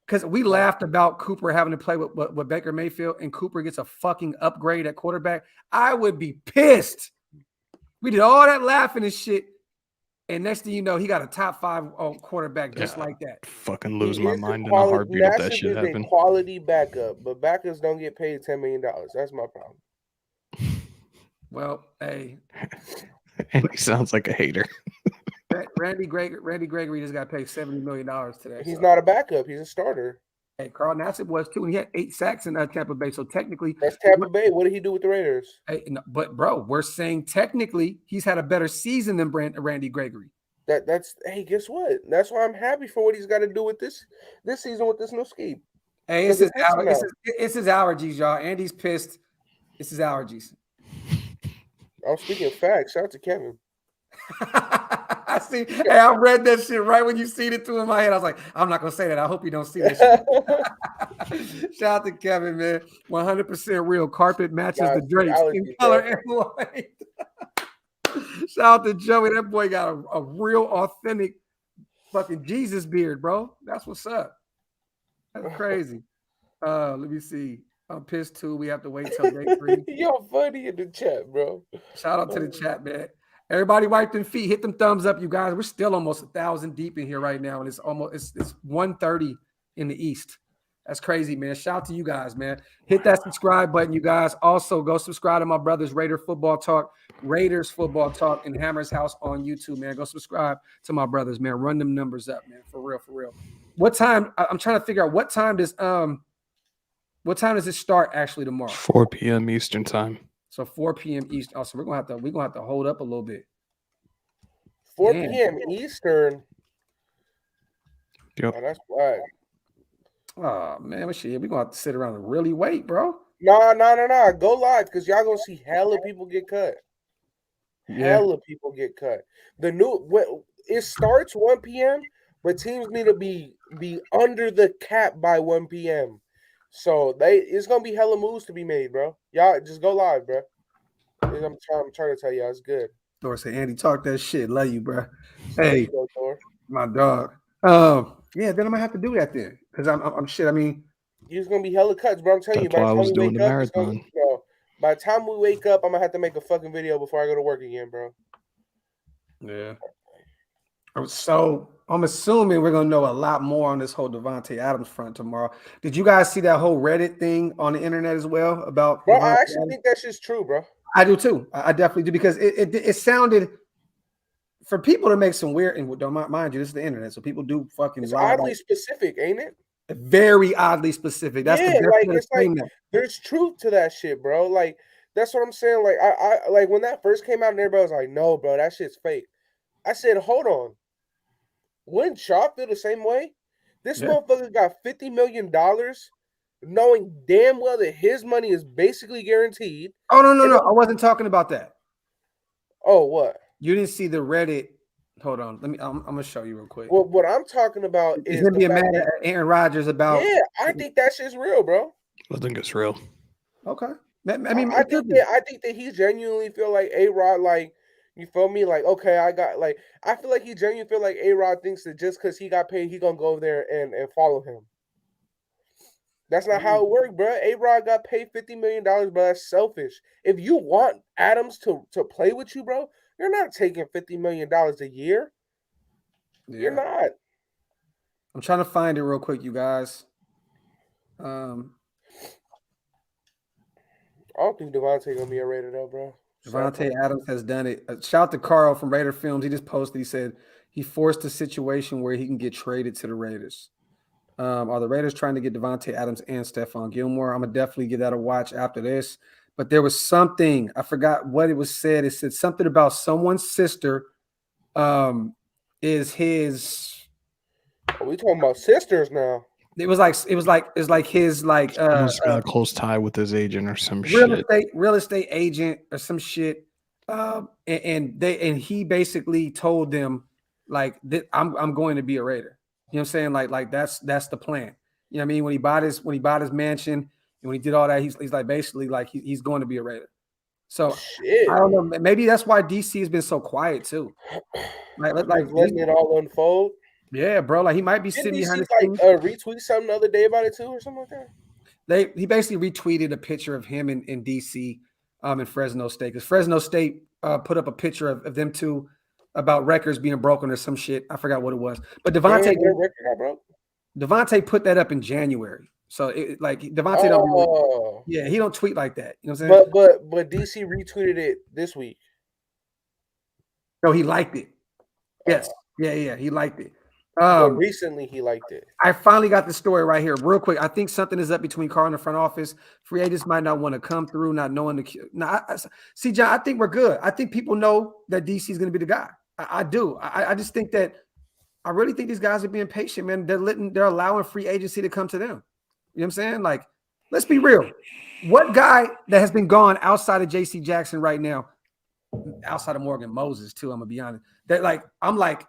because we laughed about Cooper having to play with Baker Mayfield, and Cooper gets a fucking upgrade at quarterback. I would be pissed. We did all that laughing and shit. And next thing you know, he got a top 5 quarterback just like that. Fucking lose my mind in a heartbeat if that shit happened. A quality backup, but backers don't get paid $10 million. That's my problem. Well, hey. Andy sounds like a hater. Randy Gregory just got paid $70 million today. He's not a backup. He's a starter. Hey, Carl Nassib was too, and he had 8 sacks in Tampa Bay. So technically, that's Tampa Bay. What did he do with the Raiders? Hey, no, but bro, we're saying technically he's had a better season than Randy Gregory. Hey, guess what? That's why I'm happy for what he's got to do with this season with this new scheme. Hey, it's his allergies, y'all. Andy's pissed. It's his allergies. I'm speaking facts. Shout out to Kevin. I see. Hey, I read that shit right when you seen it through in my head. I was like, I'm not gonna say that. I hope you don't see that shit. Shout out to Kevin, man. 100% real. Carpet matches the drapes in color and white. Shout out to Joey. That boy got a real authentic fucking Jesus beard, bro. That's what's up. That's crazy. Let me see. I'm pissed too. We have to wait till day 3. You're funny in the chat, bro. Shout out to the chat, man. Everybody wipe them feet. Hit them thumbs up, you guys. We're still almost 1,000 deep in here right now, and it's 1:30 in the East. That's crazy, man. Shout out to you guys, man. Hit that subscribe button, you guys. Also, go subscribe to my brothers Raiders Football Talk in Hammer's House on YouTube, man. Go subscribe to my brothers, man. Run them numbers up, man. For real. What time? I'm trying to figure out what time does it start actually tomorrow? 4 p.m. Eastern time. So 4 p.m. Eastern. Also, we're gonna have to hold up a little bit. 4 p.m. Eastern. Yep. Oh, that's why. Oh man, we're gonna have to sit around and really wait, bro. No. Go live because y'all gonna see hella people get cut. Hella people get cut. It starts 1 p.m., but teams need to be under the cap by 1 p.m. So it's gonna be hella moves to be made, bro. Y'all just go live, bro. I'm trying to tell y'all it's good. Thor say, Andy, talk that shit. Love you, bro. Hey, go, Thor. My dog. Yeah, then I'm gonna have to do that then, because I'm shit. I mean, it's gonna be hella cuts, bro. I'm telling you. That's why I was doing the marathon. By the time we wake up, I'm gonna have to make a fucking video before I go to work again, bro. Yeah. So I'm assuming we're gonna know a lot more on this whole Devontae Adams front tomorrow. Did you guys see that whole Reddit thing on the internet as well about? Bro, I actually think that shit's true, bro. I do too. I definitely do, because it sounded, for people to make some weird, and don't mind you, this is the internet, so people do fucking. It's oddly specific, ain't it? Very oddly specific. That's the Yeah, best like way to it's like explain that. there's truth to that shit, bro. Like that's what I'm saying. Like I like when that first came out, and everybody was like, "No, bro, that shit's fake." I said, "Hold on, wouldn't Shaw feel the same way? This Yeah. motherfucker got $50 million, knowing damn well that his money is basically guaranteed." Oh no, no, And no. then, I wasn't talking about that. oh, what? You didn't see the Reddit. Hold on. Let me. I'm gonna show you real quick. Well, what I'm talking about Is is him the being fact mad that, at Aaron Rodgers about? yeah, I think that shit's real, bro. I think it's real. Okay. I mean, I it could think be. that he genuinely feel like A-Rod, like, you feel me? Like, okay, I feel like he genuinely feel like A-Rod thinks that just because he got paid, he gonna go over there and follow him. That's not how it worked, bro. A-Rod got paid $50 million, bro. That's selfish. If you want Adams to play with you, bro, you're not taking $50 million a year. You're Yeah. not. I'm trying to find it real quick, you guys. Um, I don't think Devontae gonna be a Raider though, bro. Devontae Adams has done it. Shout out to Carl from Raider Films. He just posted. He said he forced a situation where he can get traded to the Raiders. Are the Raiders trying to get Devontae Adams and Stephon Gilmore? I'm gonna definitely give that a watch after this. But there was something, I forgot what it was said. It said something about someone's sister is his. Are we talking about sisters now? It was like his Someone's got a close tie with his agent or some shit. real estate agent or some shit. And he basically told them like that I'm going to be a Raider. You know what I'm saying? Like that's the plan. You know what I mean? When he bought his mansion and when he did all that, he's like basically like he's going to be a Raider. So Shit. I don't know. Maybe that's why DC has been so quiet too. Like Letting it all unfold. yeah, bro. Like he might be Didn't sitting he behind see the scenes. retweet something the other day about it too, or something like that? He basically retweeted a picture of him in DC in Fresno State, because Fresno State put up a picture of them two about records being broken or some shit. I forgot what it was. But Devontae put that up in January. So Devontae don't he don't tweet like that. You know what I'm saying? But DC retweeted it this week. No, he liked it. Yes. Yeah, he liked it. But recently he liked it. I finally got the story right here, real quick. I think something is up between Carl and the front office. Free agents might not want to come through, not knowing see, John. I think we're good. I think people know that DC is going to be the guy. I do. I just think that I really think these guys are being patient, man. They're allowing free agency to come to them. You know what I'm saying? Like, let's be real. What guy that has been gone outside of J.C. Jackson right now, outside of Morgan Moses too? I'm gonna be honest. That I'm like.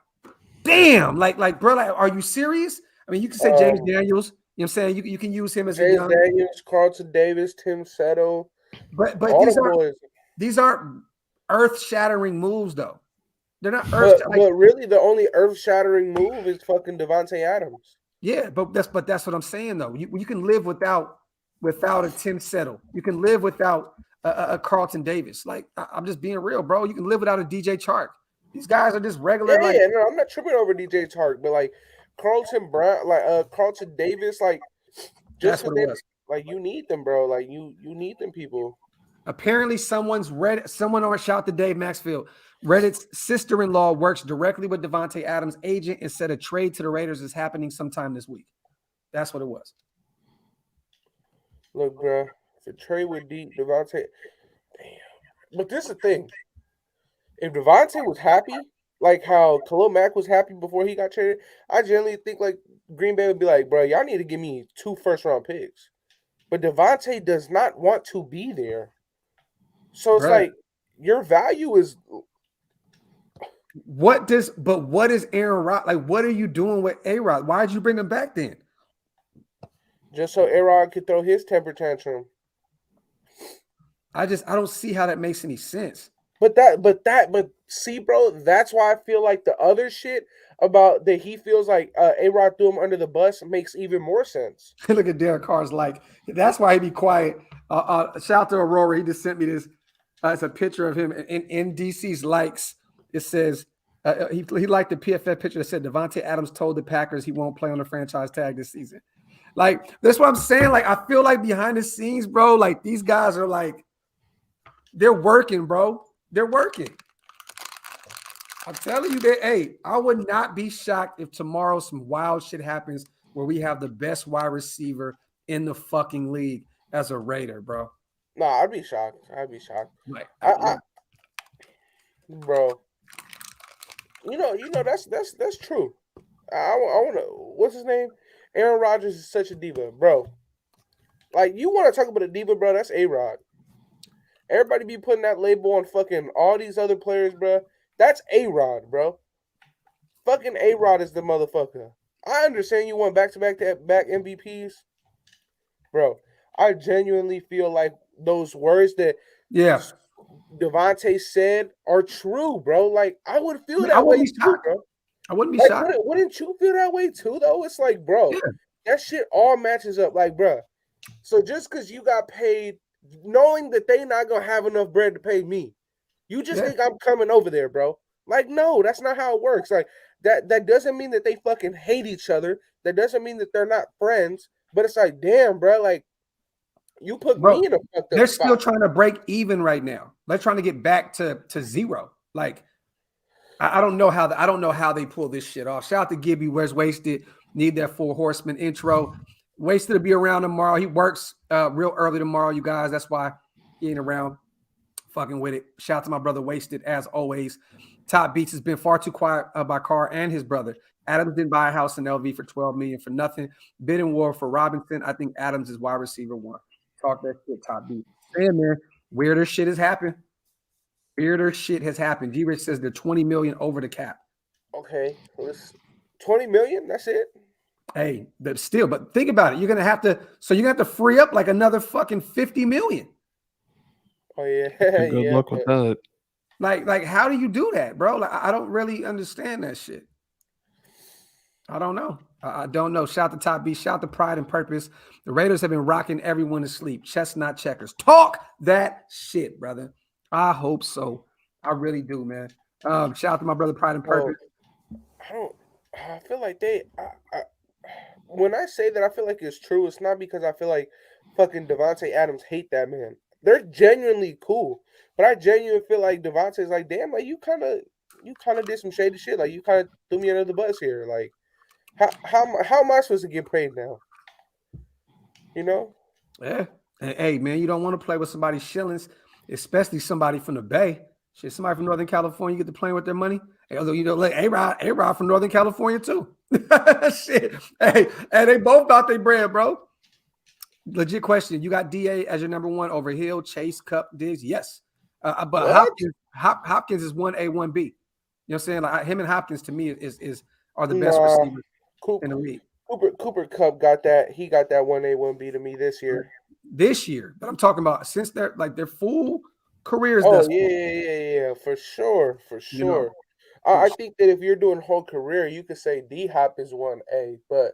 Damn, like, bro, like, are you serious? I mean, you can say James Daniels. You know what I'm saying? You can use him as James a young Daniels, Carlton Davis, Tim Settle. But these aren't earth-shattering moves, though. They're not earth. But really, the only earth-shattering move is fucking Devontae Adams. Yeah, but that's what I'm saying though. You can live without a Tim Settle. You can live without a Carlton Davis. Like, I'm just being real, bro. You can live without a DJ Chark. These guys are just regular. Yeah, no, I'm not tripping over DJ Chark, but like Carlton Brown, like Carlton Davis, like just that's what it was. Like you need them, bro. Like you need them people. Apparently, someone on shout to Dave Maxfield. Reddit's sister-in-law works directly with Devontae Adams' agent and said a trade to the Raiders is happening sometime this week. That's what it was. Look, bro, if a trade with Devontae, damn. But this is the thing. If Devontae was happy, like how Khalil Mack was happy before he got traded, I generally think like Green Bay would be like, bro, y'all need to give me 2 first-round picks. But Devontae does not want to be there. So it's like your value is what is Aaron Rod like? What are you doing with A-Rod? Why did you bring him back then? Just so A-Rod could throw his temper tantrum. I don't see how that makes any sense. But see, bro, that's why I feel like the other shit about that he feels like A-Rod threw him under the bus makes even more sense. Look at Derek Carr's like, that's why he be quiet. Shout out to Aurora. He just sent me this. It's a picture of him in DC's likes. It says he liked the PFF picture that said Devontae Adams told the Packers he won't play on the franchise tag this season. Like, that's what I'm saying. Like, I feel like behind the scenes, bro, like these guys are like, they're working, bro. They're working. I'm telling you that, hey, I would not be shocked if tomorrow some wild shit happens where we have the best wide receiver in the fucking league as a Raider, bro. Nah, I'd be shocked. Like, Bro, that's true. I want to. What's his name? Aaron Rodgers is such a diva, bro. Like, you want to talk about a diva, bro? That's A-Rod. Everybody be putting that label on fucking all these other players, bro. That's A-Rod, bro. Fucking A-Rod is the motherfucker. I understand you want back-to-back MVPs, bro. I genuinely feel like those words that Devontae said are true, bro. Like, I would feel that way too, bro. I wouldn't be like, shocked. Wouldn't you feel that way too, though? It's like, bro, that shit all matches up. Like, bro, so just because you got paid, knowing that they not going to have enough bread to pay me, you just think I'm coming over there, bro. Like, no, that's not how it works. Like, that doesn't mean that they fucking hate each other. That doesn't mean that they're not friends. But it's like, damn, bro, like, you put me in a fucked up They're spot. still trying to break even right now. They're trying to get back to zero. Like, I don't know how they pull this shit off. Shout out to Gibby. Where's Wasted? Need that 4 horseman intro. Wasted to be around tomorrow. He works real early tomorrow, you guys. That's why he ain't around. Fucking with it. Shout out to my brother Wasted, as always. Top Beats has been far too quiet by Carr and his brother. Adams didn't buy a house in LV for $12 million for nothing. Bidding war for Robinson. I think Adams is wide receiver 1. Talk that shit, Top Beats. Saying there, weirder shit has happened. Weirder shit has happened. G-Rich says they're $20 million over the cap. Okay, let's $20 million. That's it. Hey, but think about it. You're gonna have to free up like another fucking $50 million. Oh yeah, good luck with that. Like, how do you do that, bro? Like, I don't really understand that shit. I don't know. I don't know. Shout to Top B. Shout to Pride and Purpose. The Raiders have been rocking everyone to sleep. Chestnut checkers. Talk that shit, brother. I hope so. I really do, man. Shout out to my brother Pride and Purpose. I feel like when I say that I feel like it's true, it's not because I feel like fucking Devontae Adams hate that man. They're genuinely cool. But I genuinely feel like Devontae's like, damn, like you kind of did some shady shit. Like you kind of threw me under the bus here. Like how am I supposed to get paid now? You know? Yeah. And, hey, man, you don't want to play with somebody's shillings, especially somebody from the Bay. Shit, somebody from Northern California get to playing with their money. Hey, although, like A-Rod from Northern California too. Shit. Hey, they both got their bread, bro. Legit question. You got DA as your number 1 over Hill, Chase, Cup, Diggs? Yes. But Hopkins is 1A, 1B. You know what I'm saying? Like him and Hopkins to me are the best receivers in the league. Cooper Kupp got that. He got that 1A, 1B to me this year. But I'm talking about since their full careers. Oh yeah, for sure. You know, I think that if you're doing whole career, you could say D Hop is 1A, but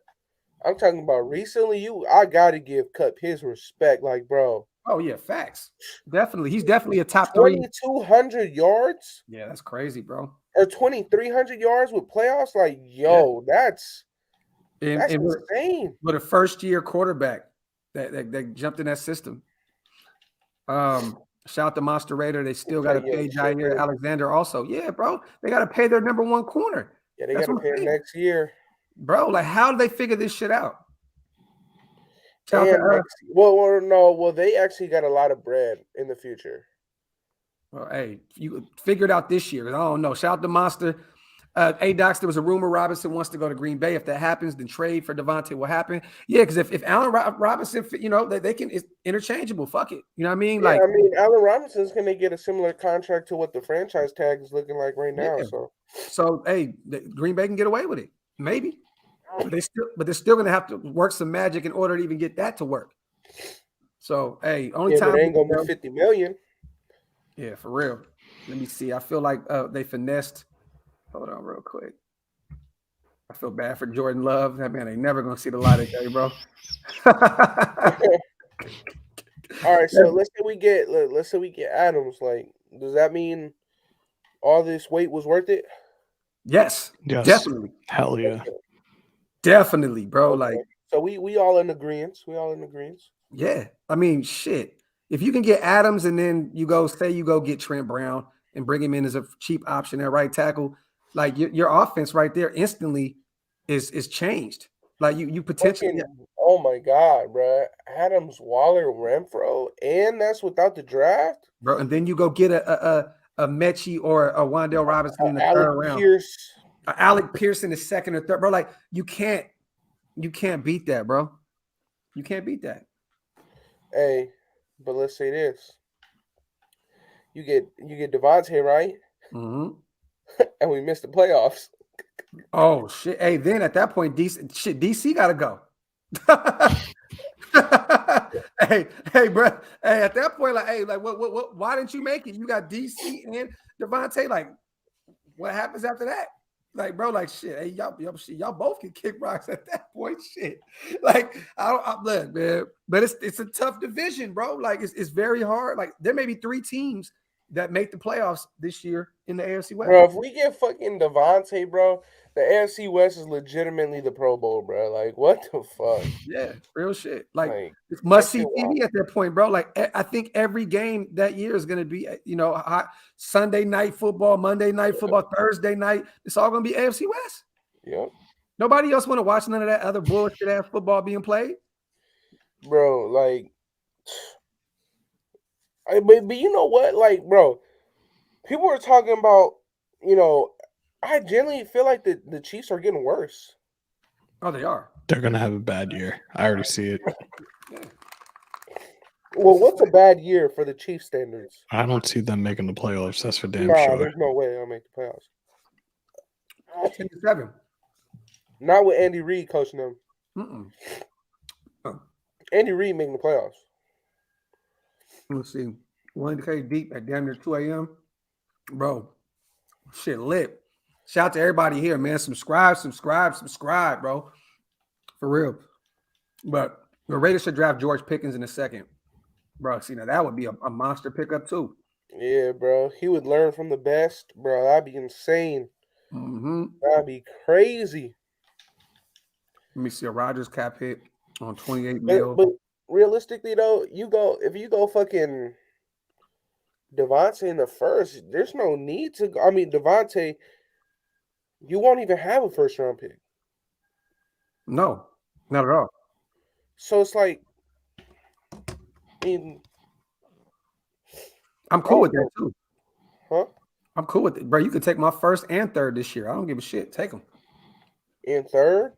I'm talking about recently. I gotta give Kupp his respect, like bro. Oh yeah, facts. Definitely, he's definitely a top 3. 2,200 yards. Yeah, that's crazy, bro. Or 2,300 yards with playoffs. Like yo, that's insane. With a first-year quarterback that jumped in that system. Shout out to Monster Raider. They still got to pay Jair Alexander also. Yeah, bro. They got to pay their number 1 corner. Yeah, they got to pay him next year. Bro, like how do they figure this shit out? Well, they actually got a lot of bread in the future. Well, hey, you figure it out this year. I don't know. Shout out to Monster. Docs, there was a rumor Robinson wants to go to Green Bay. If that happens, then trade for Devontae will happen. Yeah, because if Allen Robinson, they can, it's interchangeable. Fuck it. You know what I mean? Yeah, Allen Robinson's going to get a similar contract to what the franchise tag is looking like right now. Yeah. So hey, Green Bay can get away with it. Maybe. But they're still going to have to work some magic in order to even get that to work. So hey, only time they ain't going to be $50 million. Yeah, for real. Let me see. I feel like they finessed. Hold on real quick. I feel bad for Jordan Love. That man ain't never going to see the light of day, bro. All right, so let's say we get Adams. Like, does that mean all this weight was worth it? Yes. Definitely. Hell yeah. Definitely, bro. Okay. Like, so we all in agreement. Yeah. I mean, shit. If you can get Adams and then you go get Trent Brown and bring him in as a cheap option at right tackle, like your offense right there instantly is changed. Like you potentially, Oh my God, bro. Adams, Waller, Renfro, and that's without the draft. bro. And then you go get a Mechie or a Wan'Dale Robinson in the Alec third round. Pierce. Alec Pierce in the second or third, bro. Like you can't beat that, bro. You can't beat that. Hey, but let's say this: you get Devontae right, Mm-hmm. and we missed the playoffs. Oh shit! Hey, then at that point, DC got to go. hey, bro. Hey, at that point, what? Why didn't you make it? You got DC and Devontae. Like, what happens after that? Like, bro, like shit. Hey, y'all both can kick rocks at that point. Shit. Like, look, man. But it's a tough division, bro. Like, it's very hard. Like, there may be 3 teams that make the playoffs this year in the AFC West. Bro, if we get fucking Devontae, bro, the AFC West is legitimately the Pro Bowl, bro. Like, what the fuck? Yeah, real shit. Like it's that must-see shit TV at that point, bro. Like I think every game that year is going to be, Sunday night football, Monday night football, Thursday night. It's all going to be AFC West. Yep. Nobody else want to watch none of that other bullshit ass football being played. Bro, like, but you know what? Like, bro, people are talking about, I genuinely feel like the Chiefs are getting worse. Oh, they are. They're gonna have a bad year. I already see it. Well, what's a bad year for the Chiefs standards? I don't see them making the playoffs. That's for damn Nah, sure. there's no way they'll make the playoffs. 10-7. Not with Andy Reid coaching them. Oh. Andy Reid making the playoffs. Let's see. 1K deep at damn near 2 a.m. Bro, shit lit. Shout out to everybody here, man. Subscribe, bro. For real. But the Raiders should draft George Pickens in a second. Bro, see, now that would be a monster pickup too. Yeah, bro. He would learn from the best, bro. That'd be insane. Mm-hmm. That'd be crazy. Let me see a Rodgers cap hit on 28 mil. But realistically, though, if you go fucking Devontae in the first, there's no need to. I mean, Devontae, you won't even have a first round pick. No, not at all. So it's like, I mean, I'm cool with that too. Huh? I'm cool with it, bro. You could take my first and third this year. I don't give a shit. Take them. In third?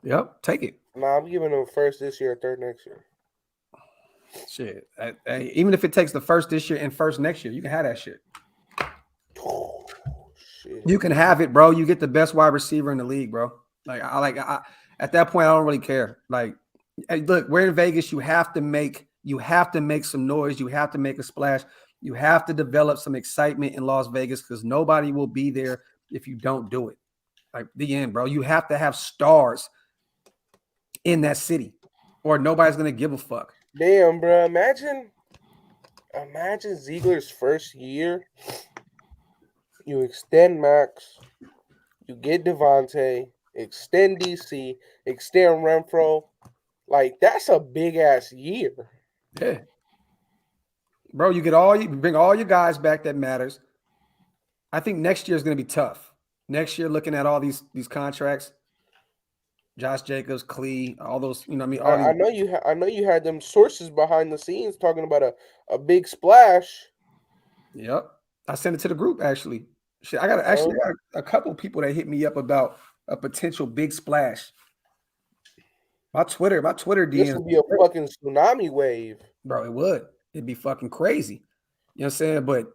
Yep, take it. Nah, I'm giving them first this year, third next year. Shit. Even if it takes the first this year and first next year, you can have that shit. Oh, shit. You can have it, bro. You get the best wide receiver in the league, bro. Like I at that point, I don't really care. Like, hey, look, we're in Vegas. You have to make some noise. You have to make a splash. You have to develop some excitement in Las Vegas because nobody will be there if you don't do it. Like the end, bro. You have to have stars in that city, or nobody's gonna give a fuck. Damn, bro. Imagine Ziegler's first year. You extend Max, you get Devontae, extend DC, extend Renfro. Like, that's a big ass year. Yeah. Bro, you bring all your guys back that matters. I think next year is going to be tough. Next year, looking at all these contracts, Josh Jacobs, Clee, all those, I mean, all I know you had them sources behind the scenes talking about a big splash. Yep. I sent it to the group actually. Shit, I got a couple people that hit me up about a potential big splash. My Twitter DMs. This would be a fucking tsunami wave. Bro, it would. It'd be fucking crazy. You know what I'm saying? But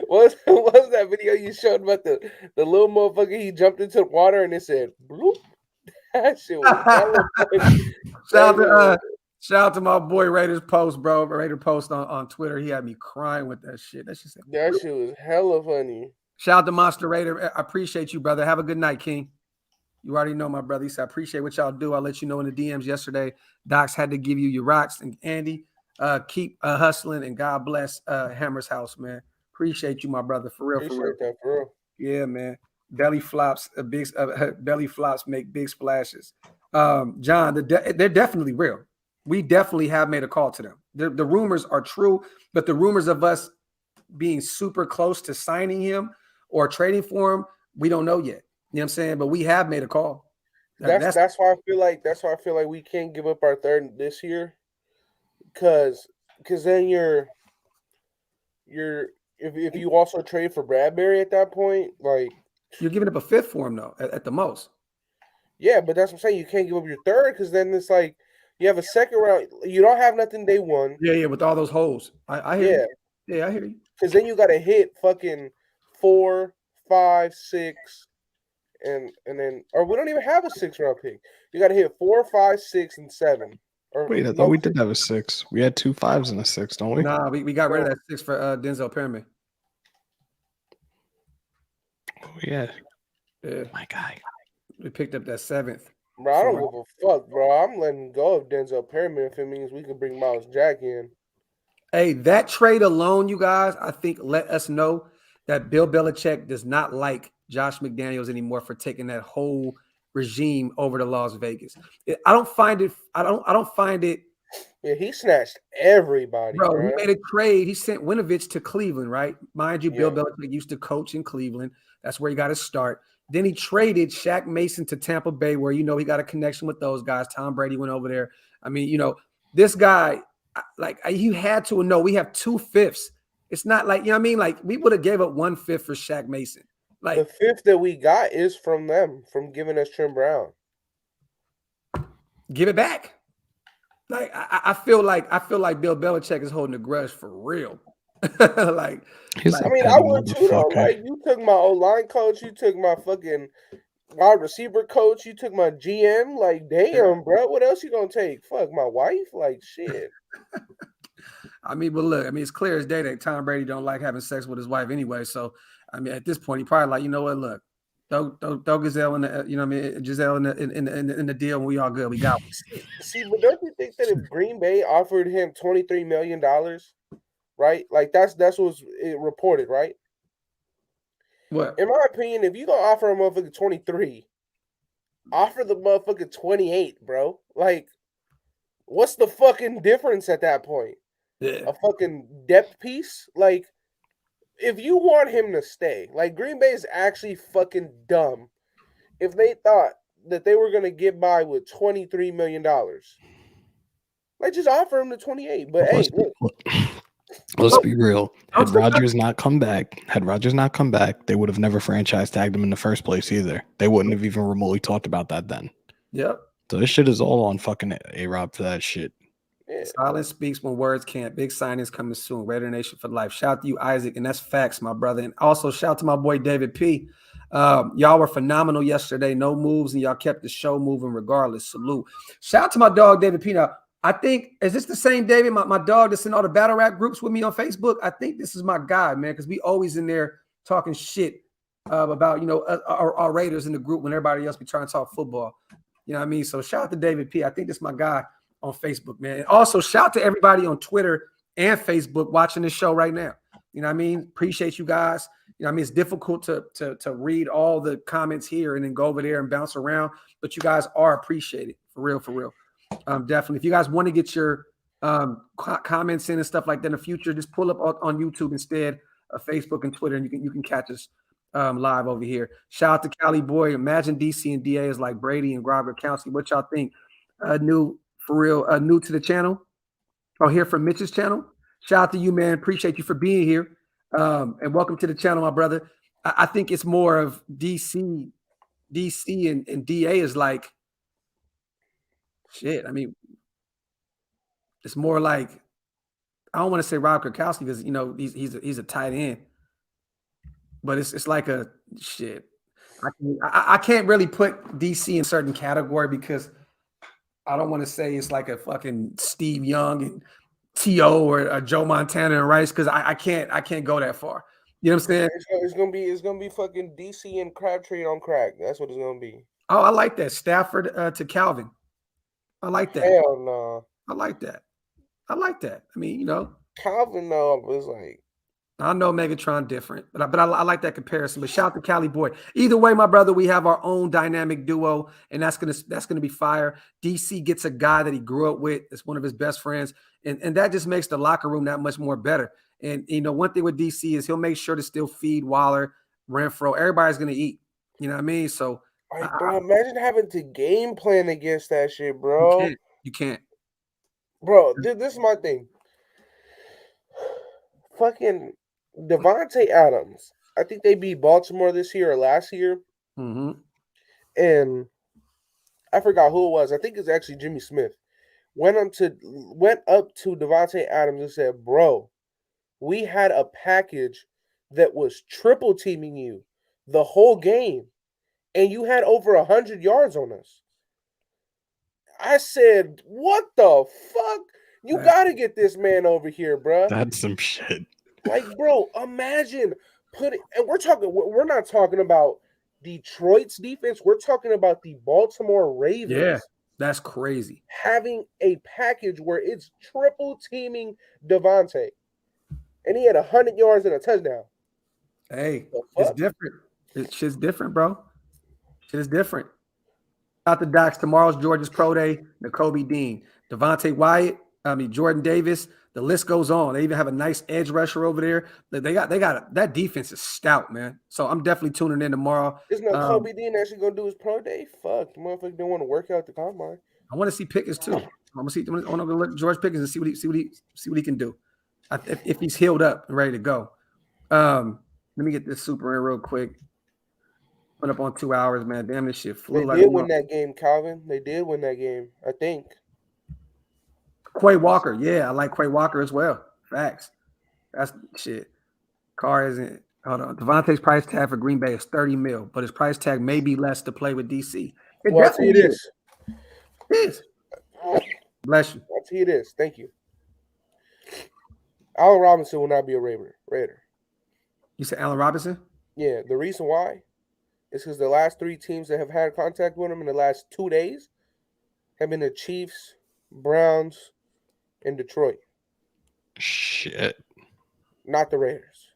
what was that video you showed about the little motherfucker? He jumped into the water and it said bloop. That shit was shout out to my boy Raiders Post, bro. Raider Post on Twitter. He had me crying with that shit. That shit was hella funny. Shout out to Monster Raider. I appreciate you, brother. Have a good night, King. You already know my brother. He said, I appreciate what y'all do. I'll let you know in the DMs yesterday. Docs had to give you your rocks. And Andy, keep hustling and God bless Hammer's house, man. Appreciate you, my brother. For real, appreciate that, for real. Yeah, man. Belly flops, belly flops make big splashes. John, they're definitely real. We definitely have made a call to them. The rumors are true, but the rumors of us being super close to signing him or trading for him, we don't know yet. You know what I'm saying? But we have made a call. That's why I feel like we can't give up our third this year, because then if you also trade for Bradbury at that point, like you're giving up a fifth for him though, at the most. yeah, but that's what I'm saying. You can't give up your third because then it's like you have a second round. You don't have nothing day one. Yeah, with all those holes. I hear you. Yeah, I hear you. Because then you got to hit fucking 4, 5, 6, and then or we don't even have a 6th-round pick. You got to hit 4, 5, 6, and 7. Or Wait, I thought we did have a 6. We had 2 5s and a 6, don't we? Nah, we got rid of that 6 for Denzel Perriman. Oh yeah. Yeah. My guy. We picked up that 7th. Bro, I don't give a fuck, bro. I'm letting go of Denzel Perriman if it means we can bring Miles Jack in. Hey, that trade alone, you guys, I think let us know that Bill Belichick does not like Josh McDaniels anymore for taking that whole regime over to Las Vegas. I don't find it. Yeah, he snatched everybody, Bro, he made a trade. He sent Winovich to Cleveland, right? Mind you, Yeah. Bill Belichick used to coach in Cleveland. That's where he got to start. Then he traded Shaq Mason to Tampa Bay, where he got a connection with those guys. Tom Brady went over there. I mean, this guy, like you had to know we have 2 fifths. It's not like, like we would have gave up 1/5 for Shaq Mason. Like the 5th that we got is from them, from giving us Trim Brown. Give it back. Like I feel like Bill Belichick is holding a grudge for real. I would too though. Like you took my O-line coach, you took my fucking wide receiver coach, you took my GM. Like, damn, bro, what else you gonna take? Fuck my wife, like shit. But look, it's clear as day that Tom Brady don't like having sex with his wife anyway. So, at this point, he probably like, you know what? Look, throw Giselle in the, Giselle in the deal, and we all good. We got one. See, but don't you think that if Green Bay offered him $23 million, right? Like that's what's reported, right? What? In my opinion, if you gonna offer a motherfucker 23, offer the motherfucker 28, bro. Like, what's the fucking difference at that point? Yeah. A fucking depth piece? Like, if you want him to stay, like Green Bay is actually fucking dumb if they thought that they were gonna get by with $23 million. Like, just offer him the 28. But hey, look. Let's be real. Had Rodgers not come back, they would have never franchise tagged him in the first place either. They wouldn't have even remotely talked about that then. Yep. So this shit is all on fucking A-Rob for that shit. Yeah. Silence speaks when words can't. Big signings coming soon. Raidernation for life. Shout out to you, Isaac, and that's facts, my brother. And also shout out to my boy David P. Y'all were phenomenal yesterday. No moves, and y'all kept the show moving regardless. Salute. Shout out to my dog David P. Now, I think, is this the same David? My dog that's in all the battle rap groups with me on Facebook? I think this is my guy, man, because we always in there talking shit about, our Raiders in the group when everybody else be trying to talk football. You know what I mean? So shout out to David P. I think this is my guy on Facebook, man. And also shout out to everybody on Twitter and Facebook watching this show right now. You know what I mean? Appreciate you guys. You know what I mean? It's difficult to read all the comments here and then go over there and bounce around, but you guys are appreciated. For real, for real. Definitely. If you guys want to get your comments in and stuff like that in the future, just pull up on YouTube instead of Facebook and Twitter, and you can catch us live over here. Shout out to Cali Boy. Imagine DC and DA is like Brady and Graphk. What y'all think? New to the channel. Or here from Mitch's channel. Shout out to you, man. Appreciate you for being here. And welcome to the channel, my brother. I think it's more of DC and DA is like shit. I mean, it's more like, I don't want to say Rob Gronkowski because he's a tight end, but it's like a shit. I can't really put DC in certain category because I don't want to say it's like a fucking Steve Young and T.O. or Joe Montana and Rice because I can't go that far. You know what I'm saying? It's gonna be fucking DC and Crabtree on crack. That's what it's gonna be. Oh, I like that. Stafford to Calvin. I like that. Hell no. I like that. I mean, Calvin though was like, I know Megatron different, but I like that comparison. But shout out to Cali Boy. Either way, my brother, we have our own dynamic duo, and that's gonna be fire. DC gets a guy that he grew up with. It's one of his best friends, and that just makes the locker room that much more better. And one thing with DC is he'll make sure to still feed Waller, Renfro. Everybody's gonna eat. You know what I mean? So Like, bro, imagine having to game plan against that shit, You bro. can't. You can't. Bro, this is my thing. Fucking Devontae Adams. I think they beat Baltimore this year or last year. Mm-hmm. And I forgot who it was. I think it's actually Jimmy Smith. Went up to Devontae Adams and said, "Bro, we had a package that was triple teaming you the whole game, and you had over 100 yards on us." I said, "What the fuck? You gotta get this man over here, bruh." That's some shit. Like, bro, imagine and we're not talking about Detroit's defense. We're talking about the Baltimore Ravens. Yeah, that's crazy. Having a package where it's triple teaming Devontae. And he had 100 yards and a touchdown. Hey, it's different. Shit's different, bro. Shit is different. Out the docs. Tomorrow's Georgia's Pro Day. Nakobe Dean, Devontae Wyatt. Jordan Davis. The list goes on. They even have a nice edge rusher over there. They got that defense is stout, man. So I'm definitely tuning in tomorrow. Is Nakobe Dean actually gonna do his pro day? Fuck, the motherfucker don't want to work out at the combine. I want to see Pickens too. I want to go look at George Pickens and see what he can do. If he's healed up and ready to go. Let me get this super in real quick. Went up on 2 hours, man. Damn, this shit flew. They did win that game, Calvin. They did win that game, I think. Quay Walker, yeah, I like Quay Walker as well. Facts. That's shit. Carr isn't. Hold on. Devontae's price tag for Green Bay is $30 million, but his price tag may be less to play with DC. I'll tell you this. It is. Bless you. I'll tell you this. Thank you. Allen Robinson will not be a Raider. You said Allen Robinson? Yeah. The reason why is because the last 3 teams that have had contact with him in the last 2 days have been the Chiefs, Browns, and Detroit. Shit. Not the Raiders.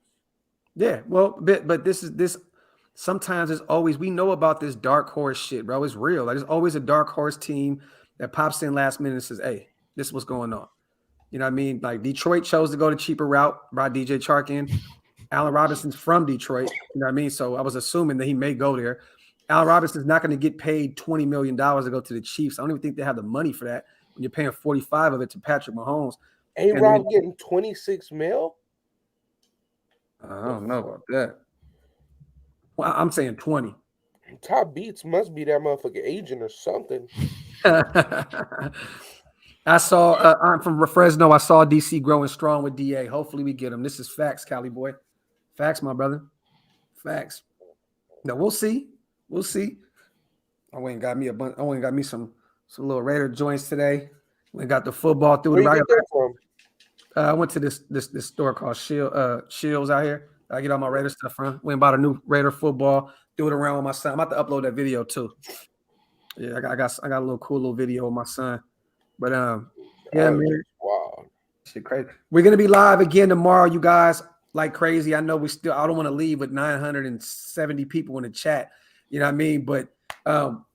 Yeah, well, but this. Sometimes it's always, we know about this dark horse shit, bro. It's real. Like, there's always a dark horse team that pops in last minute and says, "Hey, this is what's going on." You know what I mean? Like, Detroit chose to go the cheaper route, brought DJ Chark in. Allen Robinson's from Detroit. You know what I mean? So I was assuming that he may go there. Allen Robinson's not going to get paid $20 million to go to the Chiefs. I don't even think they have the money for that when you're paying 45 of it to Patrick Mahomes. A-Rob getting $26 million? I don't know about that. Well, I'm saying 20. Top Beats must be that motherfucker agent or something. I saw, I'm from Fresno. I saw DC growing strong with DA. Hopefully we get him. This is facts, Cali boy. Facts, my brother. Facts. Now we'll see. We'll see. I went and got me some little Raider joints today. We got the football through. Where you get that from? I went to this store called Shields out here. I get all my Raider stuff from. Went and bought a new Raider football. Do it around with my son. I'm about to upload that video too. Yeah, I got a little cool little video with my son. But yeah, man. Wow. Shit crazy. We're gonna be live again tomorrow, you guys. Like crazy. I know I don't want to leave with 970 people in the chat. You know what I mean? But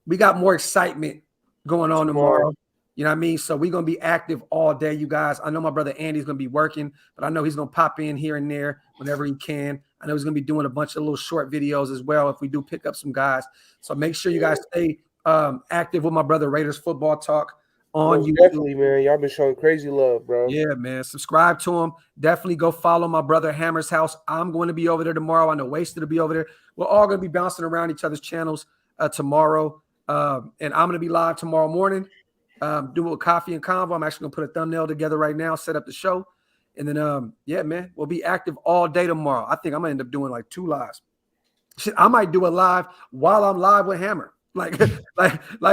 we got more excitement going on tomorrow. You know what I mean? So we're going to be active all day, you guys. I know my brother Andy's going to be working, but I know he's going to pop in here and there whenever he can. I know he's going to be doing a bunch of little short videos as well if we do pick up some guys. So make sure you guys stay active with my brother Raiders Football Talk on YouTube. Definitely, man. Y'all been showing crazy love, bro. Yeah, man. Subscribe to him. Definitely go follow my brother Hammer's house. I'm going to be over there tomorrow. I know Wasted to be over there. We're all going to be bouncing around each other's channels tomorrow. And I'm going to be live tomorrow morning. Do a coffee and convo. I'm actually gonna put a thumbnail together right now, set up the show, and then yeah, man, we'll be active all day tomorrow. I think I'm gonna end up doing like 2 lives. Shit, I might do a live while I'm live with Hammer, like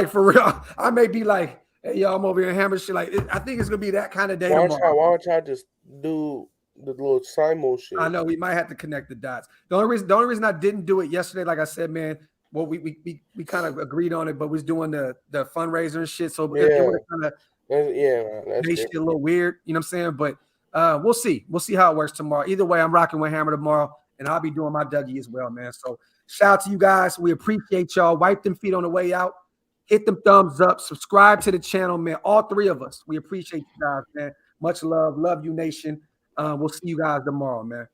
for real. I may be like, "Hey, y'all, I'm over here Hammer shit." Like, I think it's gonna be that kind of day tomorrow. Why don't y'all just do the little simul shit? I know we might have to connect the dots. The only reason I didn't do it yesterday, like I said, man. Well, we kind of agreed on it, but was doing the fundraiser and shit. So it would have kind of made shit a little weird. You know what I'm saying? But we'll see. We'll see how it works tomorrow. Either way, I'm rocking with Hammer tomorrow, and I'll be doing my Dougie as well, man. So shout out to you guys. We appreciate y'all. Wipe them feet on the way out. Hit them thumbs up. Subscribe to the channel, man. All 3 of us. We appreciate you guys, man. Much love. Love you, nation. We'll see you guys tomorrow, man.